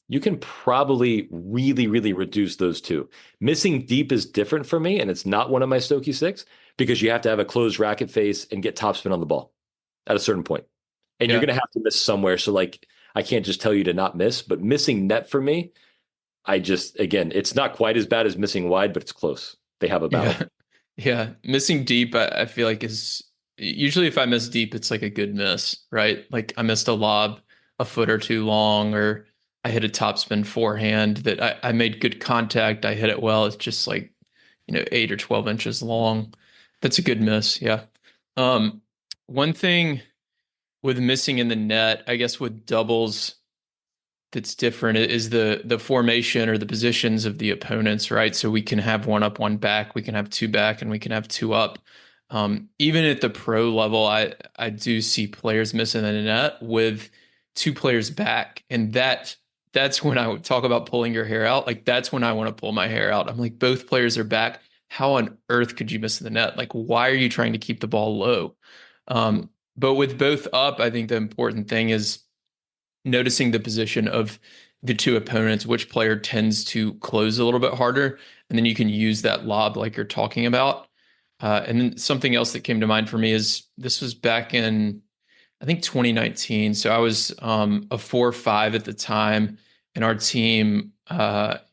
you can probably really, really reduce those two. Missing deep is different for me, and it's not one of my Stokke Six because you have to have a closed racket face and get topspin on the ball at a certain point. And you're Yeah. going to have to miss somewhere. So, like, I can't just tell you to not miss, but missing net for me, again, it's not quite as bad as missing wide, but it's close. They have a battle. Yeah. Yeah. Missing deep, I feel like is usually if I miss deep, it's like a good miss, right? Like I missed a lob a foot or two long, or I hit a topspin forehand that I made good contact. I hit it well. It's just like, 8 or 12 inches long. That's a good miss. Yeah. Um, One thing with missing in the net, I guess with doubles, that's different is the formation or the positions of the opponents, right? So we can have one up, one back, we can have two back, and we can have two up. Even at the pro level, I do see players missing the net with two players back, and that's when I would talk about pulling your hair out. Like that's when I want to pull my hair out. I'm like, both players are back. How on earth could you miss the net? Like, why are you trying to keep the ball low? But with both up, I think the important thing is noticing the position of the two opponents, which player tends to close a little bit harder, and then you can use that lob like you're talking about. And then something else that came to mind for me is this was back in, I think 2019. So I was a 4-5 at the time, and our team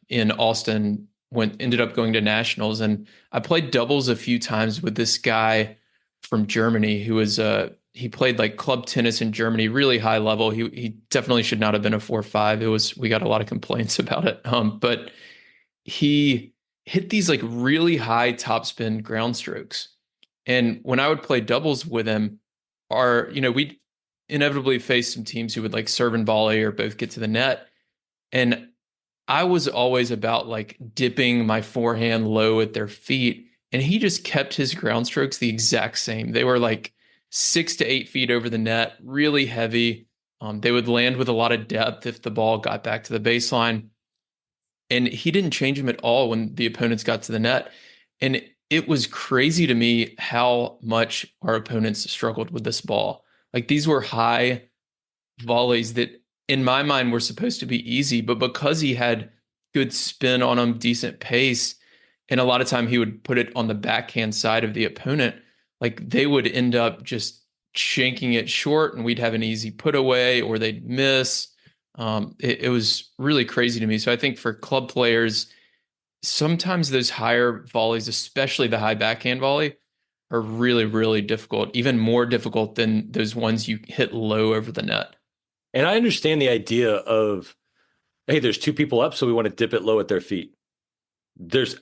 in Austin ended up going to nationals, and I played doubles a few times with this guy from Germany who was he played like club tennis in Germany, really high level. He definitely should not have been a 4-5. We got a lot of complaints about it. But he hit these like really high topspin ground strokes. And when I would play doubles with him, we'd inevitably face some teams who would like serve and volley or both get to the net. And I was always about like dipping my forehand low at their feet. And he just kept his ground strokes the exact same. They were like 6 to 8 feet over the net, really heavy. They would land with a lot of depth if the ball got back to the baseline. And he didn't change them at all when the opponents got to the net. And it was crazy to me how much our opponents struggled with this ball. Like these were high volleys that in my mind were supposed to be easy, but because he had good spin on them, decent pace, and a lot of time he would put it on the backhand side of the opponent, like they would end up just shanking it short and we'd have an easy put away or they'd miss. It was really crazy to me. So I think for club players, sometimes those higher volleys, especially the high backhand volley, are really, really difficult, even more difficult than those ones you hit low over the net. And I understand the idea of, hey, there's two people up, so we want to dip it low at their feet.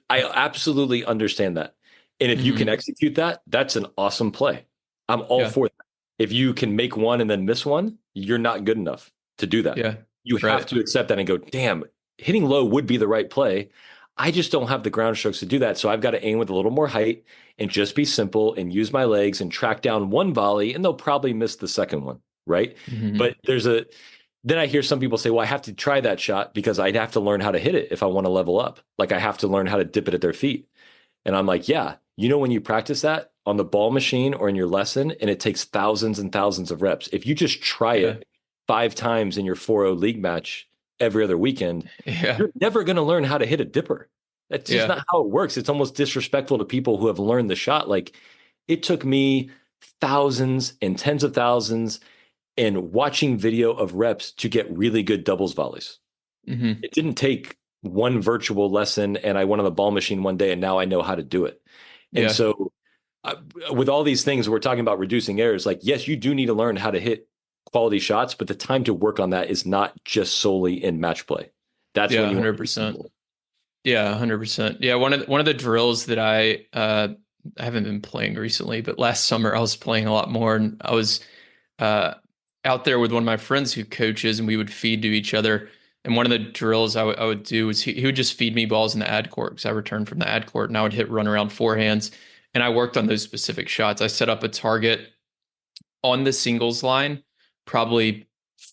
I absolutely understand that. And if you can execute that, that's an awesome play. I'm all for that. If you can make one and then miss one, you're not good enough to do that. Yeah. You have to accept that and go, damn, hitting low would be the right play. I just don't have the ground strokes to do that. So I've got to aim with a little more height and just be simple and use my legs and track down one volley, and they'll probably miss the second one. Right. But then I hear some people say, well, I have to try that shot because I'd have to learn how to hit it if I want to level up. Like I have to learn how to dip it at their feet. And I'm like, yeah, when you practice that on the ball machine or in your lesson, and it takes thousands and thousands of reps, if you just try it 5 times in your 4-0 league match every other weekend, you're never going to learn how to hit a dipper. That's just not how it works. It's almost disrespectful to people who have learned the shot. Like it took me thousands and tens of thousands and watching video of reps to get really good doubles volleys. It didn't take one virtual lesson and I went on the ball machine one day and now I know how to do it. And so with all these things, we're talking about reducing errors. Like, yes, you do need to learn how to hit quality shots, but the time to work on that is not just solely in match play. That's when you 100%. Yeah, 100%. Yeah, one of the drills that I haven't been playing recently, but last summer I was playing a lot more, and I was out there with one of my friends who coaches, and we would feed to each other. And one of the drills I would do was he would just feed me balls in the ad court because I returned from the ad court, and I would hit run around forehands. And I worked on those specific shots. I set up a target on the singles line, probably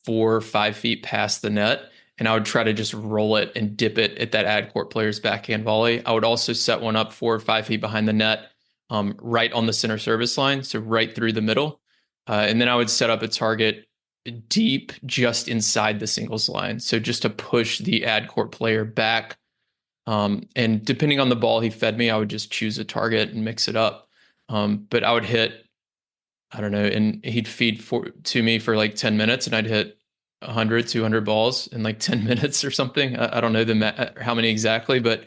4 or 5 feet past the net, and I would try to just roll it and dip it at that ad court player's backhand volley. I would also set one up 4 or 5 feet behind the net, right on the center service line, so right through the middle. And then I would set up a target deep just inside the singles line, so just to push the ad court player back. And depending on the ball he fed me, I would just choose a target and mix it up. But I would hit, I don't know, and he'd feed to me for like 10 minutes, and I'd hit 100, 200 balls in like 10 minutes or something. I don't know how many exactly, but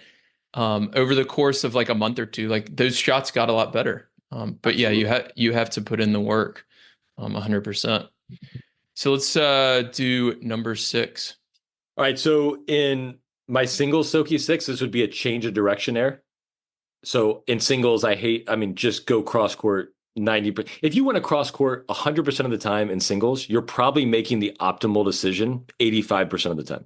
over the course of like a month or two, like those shots got a lot better. But yeah, Absolutely. you have to put in the work, 100%. So let's do number six. All right. So in my single Stokke Six, this would be a change of direction air. So in singles, I mean, just go cross court 90%. If you want to cross court 100% of the time in singles, you're probably making the optimal decision 85% of the time,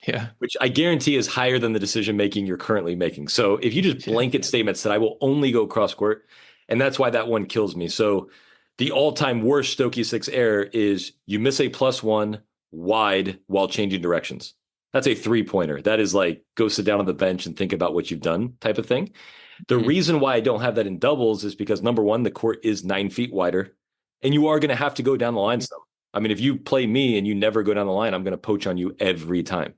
Yeah. which I guarantee is higher than the decision making you're currently making. So if you just Yeah. blanket statements that I will only go cross court, and that's why that one kills me. So the all time worst Stokke Six error is you miss a +1 wide while changing directions. That's a 3-pointer. That is like go sit down on the bench and think about what you've done type of thing. The Mhm. reason why I don't have that in doubles is because number one, the court is 9 feet wider, and you are going to have to go down the line some. I mean, if you play me and you never go down the line, I'm going to poach on you every time.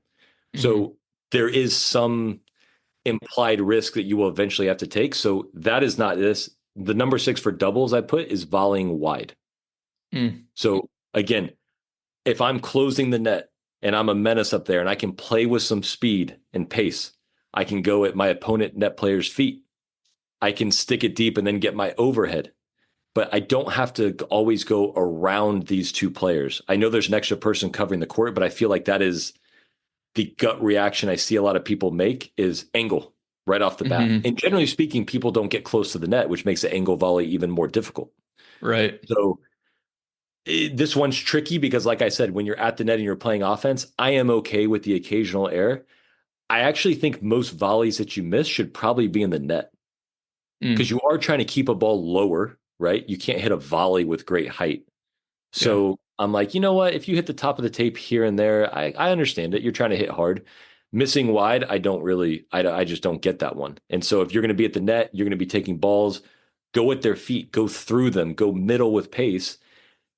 Mhm. So there is some implied risk that you will eventually have to take. So that is not this. The number six for doubles I put is volleying wide. Mm. So again, if I'm closing the net and I'm a menace up there and I can play with some speed and pace, I can go at my opponent net player's feet. I can stick it deep and then get my overhead. But I don't have to always go around these two players. I know there's an extra person covering the court, but I feel like that is the gut reaction I see a lot of people make is angle right off the bat. Mhm. And generally speaking, people don't get close to the net, which makes the angle volley even more difficult. Right. So this one's tricky because, like I said, when you're at the net and you're playing offense, I am okay with the occasional error. I actually think most volleys that you miss should probably be in the net because Mm. you are trying to keep a ball lower, right? You can't hit a volley with great height. Yeah. So I'm like, you know what? If you hit the top of the tape here and there, I understand it. You're trying to hit hard. Missing wide, I don't really, I just don't get that one. And so if you're going to be at the net, you're going to be taking balls, go at their feet, go through them, go middle with pace.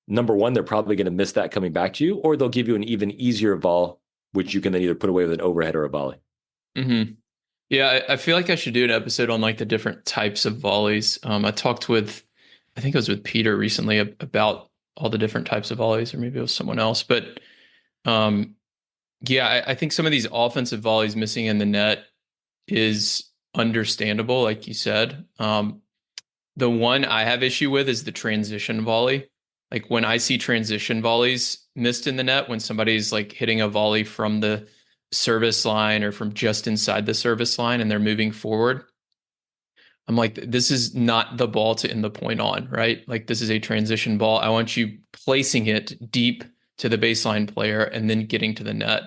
Number one, they're probably going to miss that coming back to you, or they'll give you an even easier ball, which you can then either put away with an overhead or a volley. Mhm. Yeah, I feel like I should do an episode on like the different types of volleys. I talked with, I think it was with Peter recently about all the different types of volleys, or maybe it was someone else. But um, yeah, I think some of these offensive volleys missing in the net is understandable, like you said. The one I have issue with is the transition volley. Like when I see transition volleys missed in the net, when somebody's like hitting a volley from the service line or from just inside the service line and they're moving forward, I'm like, this is not the ball to end the point on, right? Like this is a transition ball. I want you placing it deep to the baseline player and then getting to the net.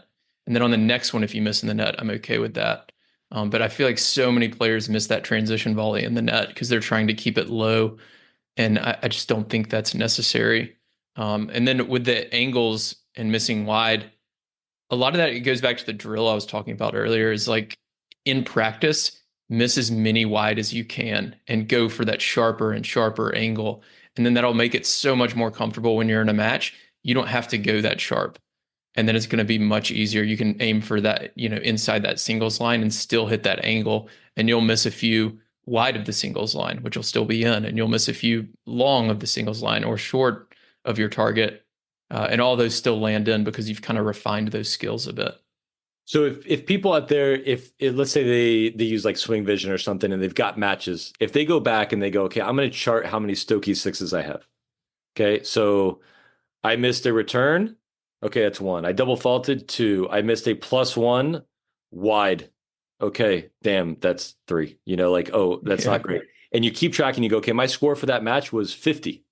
And then on the next one, if you miss in the net, I'm okay with that. But I feel like so many players miss that transition volley in the net because they're trying to keep it low, and I just don't think that's necessary. And then with the angles and missing wide, a lot of that it goes back to the drill I was talking about earlier. Is like in practice, miss as many wide as you can and go for that sharper and sharper angle, and then that'll make it so much more comfortable when you're in a match. You don't have to go that sharp, and then it's going to be much easier. You can aim for that, inside that singles line and still hit that angle, and you'll miss a few wide of the singles line, which will still be in, and you'll miss a few long of the singles line or short of your target, and all those still land in because you've kind of refined those skills a bit. So if people out there, if let's say they use like Swing Vision or something and they've got matches, if they go back and they go, okay, I'm going to chart how many Stokke Sixes I have. Okay, so I missed a return. Okay, that's one. I double faulted two. I missed a +1 wide. Okay, damn, that's three. Like, oh, that's not Yeah. great. And you keep tracking, you go, okay, my score for that match was 50.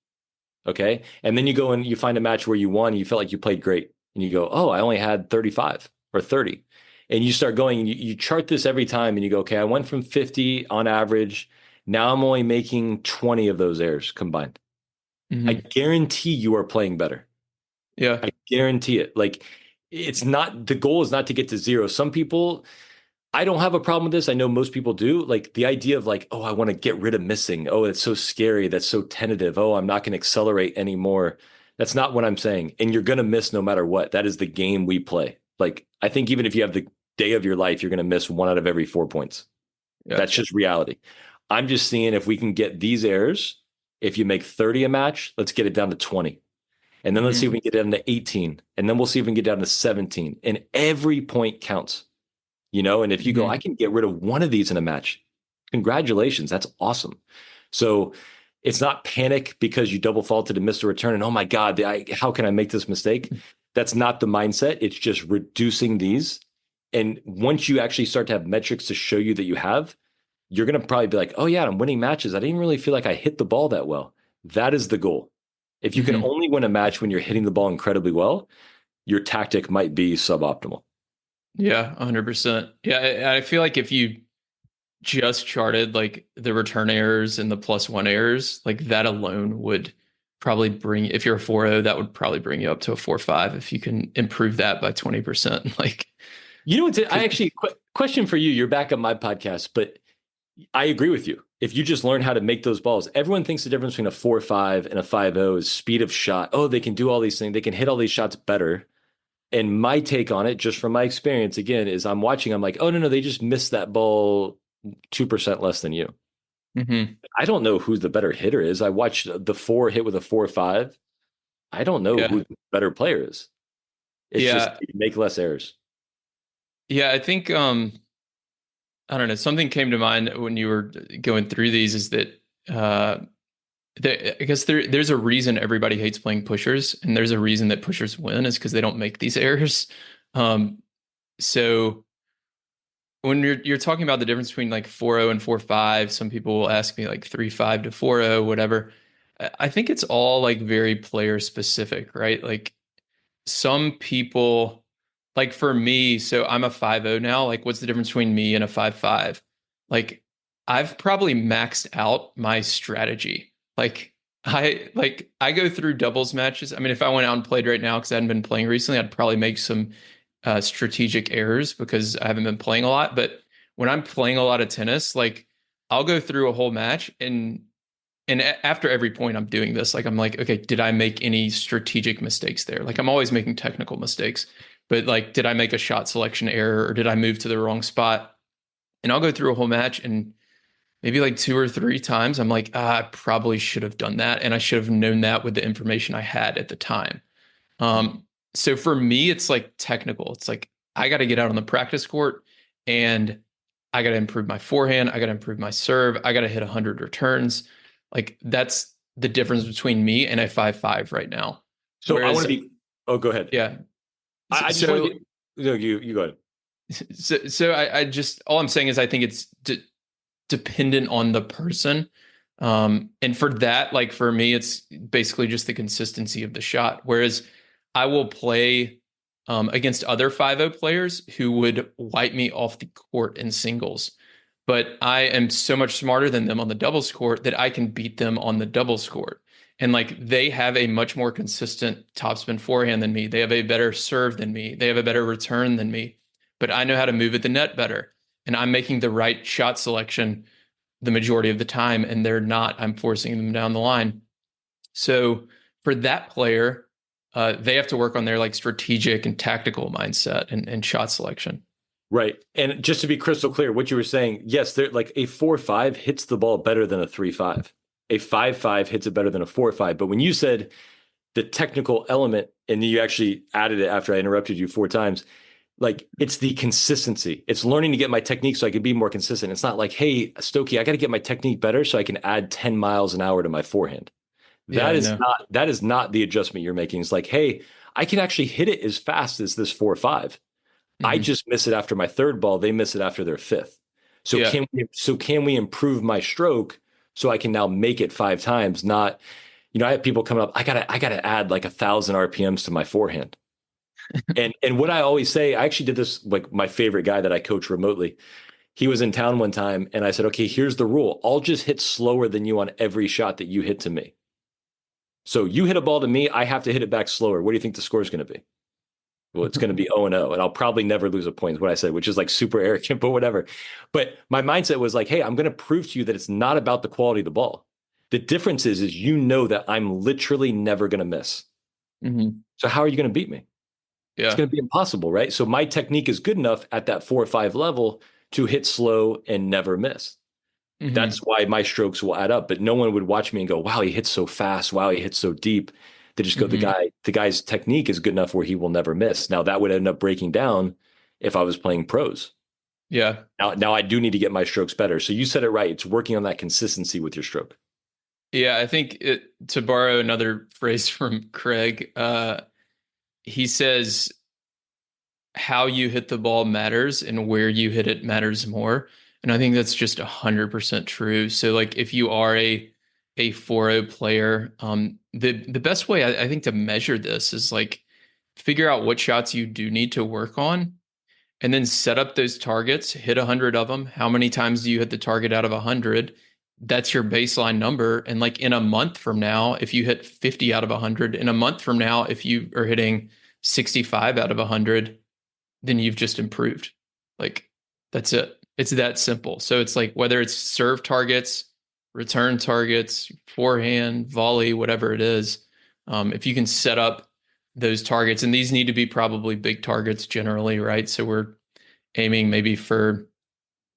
Okay. And then you go and you find a match where you won and you felt like you played great. And you go, oh, I only had 35 or 30. And you start going and you chart this every time and you go, okay, I went from 50 on average. Now I'm only making 20 of those errors combined. I Hmm. guarantee you are playing better. Yeah. I guarantee it. Like it's not the goal is not to get to zero. Some people, I don't have a problem with this. I know most people do. Like the idea of like, oh, I want to get rid of missing. Oh, it's so scary. That's so tentative. Oh, I'm not going to accelerate anymore. That's not what I'm saying. And you're going to miss no matter what. That is the game we play. Like I think even if you have the day of your life, you're going to miss one out of every 4 points. Yeah. That's just reality. I'm just seeing if we can get these errors. If you make 30 a match, let's get it down to 20. And then let's see if Hmm. we can get down to 18. And then we'll see if we can get down to 17. And every point counts, and if you go, I Hmm. can get rid of one of these in a match. Congratulations. That's awesome. So it's not panic because you double faulted and missed a return. And oh my God, how can I make this mistake? That's not the mindset. It's just reducing these. And once you actually start to have metrics to show you that you have, you're going to probably be like, oh yeah, I'm winning matches. I didn't really feel like I hit the ball that well. That is the goal. If you can Hmm. only win a match when you're hitting the ball incredibly well, your tactic might be suboptimal. Yeah, 100%. Yeah, I feel like if you just charted like the return errors and the +1 errors, like that alone would probably bring, if you're a 4.0, that would probably bring you up to a 4.5 if you can improve that by 20%. Like, You know what? I 'cause- actually question for you. You're back on my podcast, but I agree with you. If you just learn how to make those balls, everyone thinks the difference between a 4.5 and a 5.0 is speed of shot. Oh, they can do all these things. They can hit all these shots better. And my take on it, just from my experience, again, is I'm watching. I'm like, oh no, they just missed that ball 2% less than you. Mhm. I don't know who the better hitter is. I watched the four hit with a 4.5. I don't know who Yeah. the better player is. It's just Yeah. you make less errors. Yeah. I think, I don't know, something came to mind when you were going through these is that, uh, I guess there's a reason everybody hates playing pushers, and there's a reason that pushers win is because they don't make these errors. Um, so when you're talking about the difference between like 4.0 and 4.5, some people will ask me like 3.5 to 4.0, whatever. I think it's all like very player specific, right? Like some people, like for me, so I'm a 5.0 now. Like, what's the difference between me and a 5.5? Like, I've probably maxed out my strategy. Like I go through doubles matches. I mean, if I went out and played right now because I hadn't been playing recently, I'd probably make some strategic errors because I haven't been playing a lot. But when I'm playing a lot of tennis, like I'll go through a whole match and after every point I'm doing this, like I'm like, okay, did I make any strategic mistakes there? Like I'm always making technical mistakes, but like, did I make a shot selection error or did I move to the wrong spot? And I'll go through a whole match and maybe like two or three times, I'm like, I probably should have done that. And I should have known that with the information I had at the time. Um, so for me, it's like technical. It's like I got to get out on the practice court and I got to improve my forehand. I got to improve my serve. I got to hit 100 returns. Like that's the difference between me and a 5.5 right now. So I want Whereas, to be. Oh, go ahead. yeah. I just want to So, be. No, you go ahead. I just, all I'm saying is I think it's dependent on the person. And for that, like for me, it's basically just the consistency of the shot. Whereas I will play against other 5.0 players who would wipe me off the court in singles. But I am so much smarter than them on the doubles court that I can beat them on the doubles court. And like they have a much more consistent topspin forehand than me. They have a better serve than me. They have a better return than me. But I know how to move at the net better. And I'm making the right shot selection the majority of the time, and they're not. I'm forcing them down the line. So for that player, they have to work on their like strategic and tactical mindset and shot selection. Right. And just to be crystal clear, what you were saying, yes, they're like a 4.5 hits the ball better than a 3.5. A 5.5 hits it better than a 4.5. But when you said the technical element, and you actually added it after I interrupted you four times, like it's the consistency. It's learning to get my technique so I can be more consistent. It's not like, hey, Stokke, I got to get my technique better so I can add 10 miles an hour to my forehand. Yeah, That I is know. not the adjustment you're making. It's like, hey, I can actually hit it as fast as this 4.5. I Hmm. just miss it after my third ball. They miss it after their fifth. Yeah. So can we improve my stroke so I can now make it five times? Not, I have people coming up. I gotta add like 1,000 RPMs to my forehand. And what I always say, I actually did this, like my favorite guy that I coach remotely. He was in town one time and I said, okay, here's the rule. I'll just hit slower than you on every shot that you hit to me. So you hit a ball to me, I have to hit it back slower. What do you think the score is going to be? Well, it's going to be 0-0, and I'll probably never lose a point, is what I said, which is like super arrogant, but whatever. But my mindset was like, hey, I'm going to prove to you that it's not about the quality of the ball. The difference is that I'm literally never going to miss. Hmm. So how are you going to beat me? It's Yeah. going to be impossible, right? So my technique is good enough at that 4 or 5 level to hit slow and never miss. That's Hmm. why my strokes will add up. But no one would watch me and go, wow, he hits so fast. Wow, he hits so deep. They just go, the guy's technique is good enough where he will never miss. Now that would end up breaking down if I was playing pros. Yeah. Now I do need to get my strokes better. So you said it right. It's working on that consistency with your stroke. Yeah, I think to borrow another phrase from Craig, he says how you hit the ball matters and where you hit it matters more. And I think that's just 100% true. So like if you are a 4-0 player, the best way I think to measure this is like figure out what shots you do need to work on and then set up those targets, hit 100 of them. How many times do you hit the target out of 100? That's your baseline number. And like in a month from now, if you hit 50 out of 100, in a month from now, if you are hitting 65 out of 100, then you've just improved. Like that's it. It's that simple. So it's like whether it's serve targets, return targets, forehand, volley, whatever it is, if you can set up those targets, and these need to be probably big targets generally, right? So we're aiming maybe for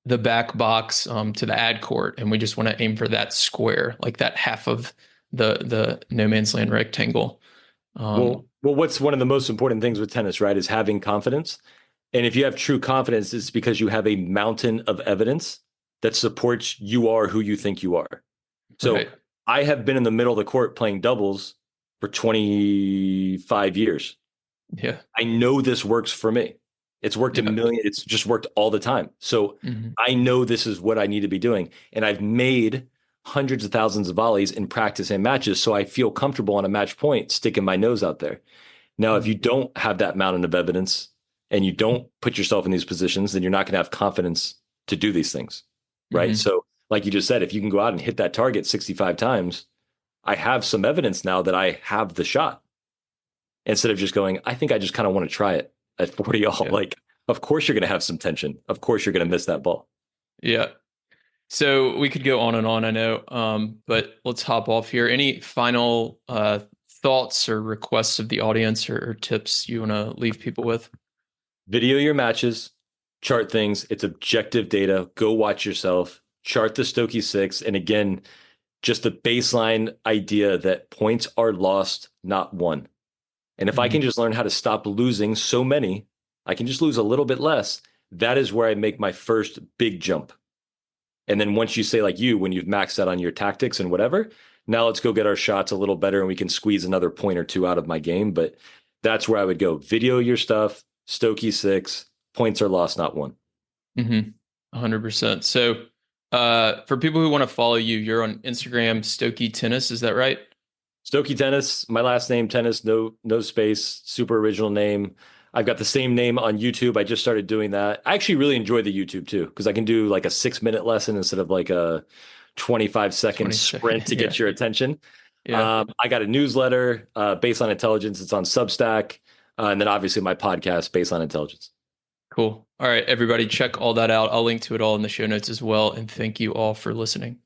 the back box to the ad court, and we just want to aim for that square, like that half of the no man's land rectangle. Well, what's one of the most important things with tennis, right, is having confidence. And if you have true confidence, it's because you have a mountain of evidence that supports you are who you think you are. So right. I have been in the middle of the court playing doubles for 25 years. Yeah. I know this works for me. It's worked a million. It's just worked all the time. So I know this is what I need to be doing. And I've made hundreds of thousands of volleys in practice and matches. So I feel comfortable on a match point, sticking my nose out there. Now, if you don't have that mountain of evidence and you don't put yourself in these positions, then you're not going to have confidence to do these things. Right. So like you just said, if you can go out and hit that target 65 times, I have some evidence now that I have the shot instead of just going, I think I just kind of want to try it at 40 all. Yeah. Like, of course you're going to have some tension. Of course you're going to miss that ball. Yeah. So we could go on and on, I know, but let's hop off here. Any final thoughts or requests of the audience or tips you want to leave people with? Video your matches, chart things. It's objective data. Go watch yourself, chart the Stokke Six. And again, just the baseline idea that points are lost, not won. And if I can just learn how to stop losing so many, I can just lose a little bit less. That is where I make my first big jump. And then once you say like you, when you've maxed out on your tactics and whatever, now let's go get our shots a little better and we can squeeze another point or two out of my game. But that's where I would go. Video your stuff, Stokke Six, points are lost, not won. 100%. So for people who want to follow you, you're on Instagram, Stokke Tennis. Is that right? Stokke Tennis, my last name, Tennis, no space, super original name. I've got the same name on YouTube. I just started doing that. I actually really enjoy the YouTube too, because I can do like a 6-minute lesson instead of like a 25-second sprint to get your attention. Yeah. I got a newsletter based on intelligence. It's on Substack. And then obviously my podcast based on intelligence. Cool. All right, everybody, check all that out. I'll link to it all in the show notes as well. And thank you all for listening.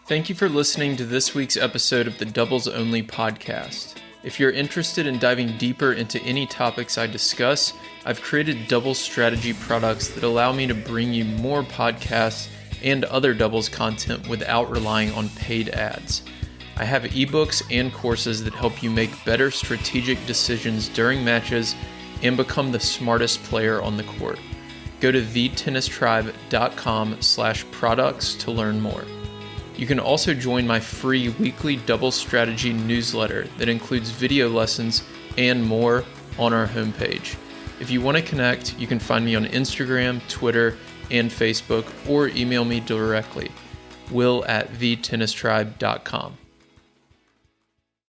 Thank you for listening to this week's episode of the Doubles Only podcast. If you're interested in diving deeper into any topics I discuss, I've created doubles strategy products that allow me to bring you more podcasts and other doubles content without relying on paid ads. I have ebooks and courses that help you make better strategic decisions during matches and become the smartest player on the court. Go to thetennistribe.com/products to learn more. You can also join my free weekly double strategy newsletter that includes video lessons and more on our homepage. If you want to connect, you can find me on Instagram, Twitter, and Facebook, or email me directly, will@thetennistribe.com.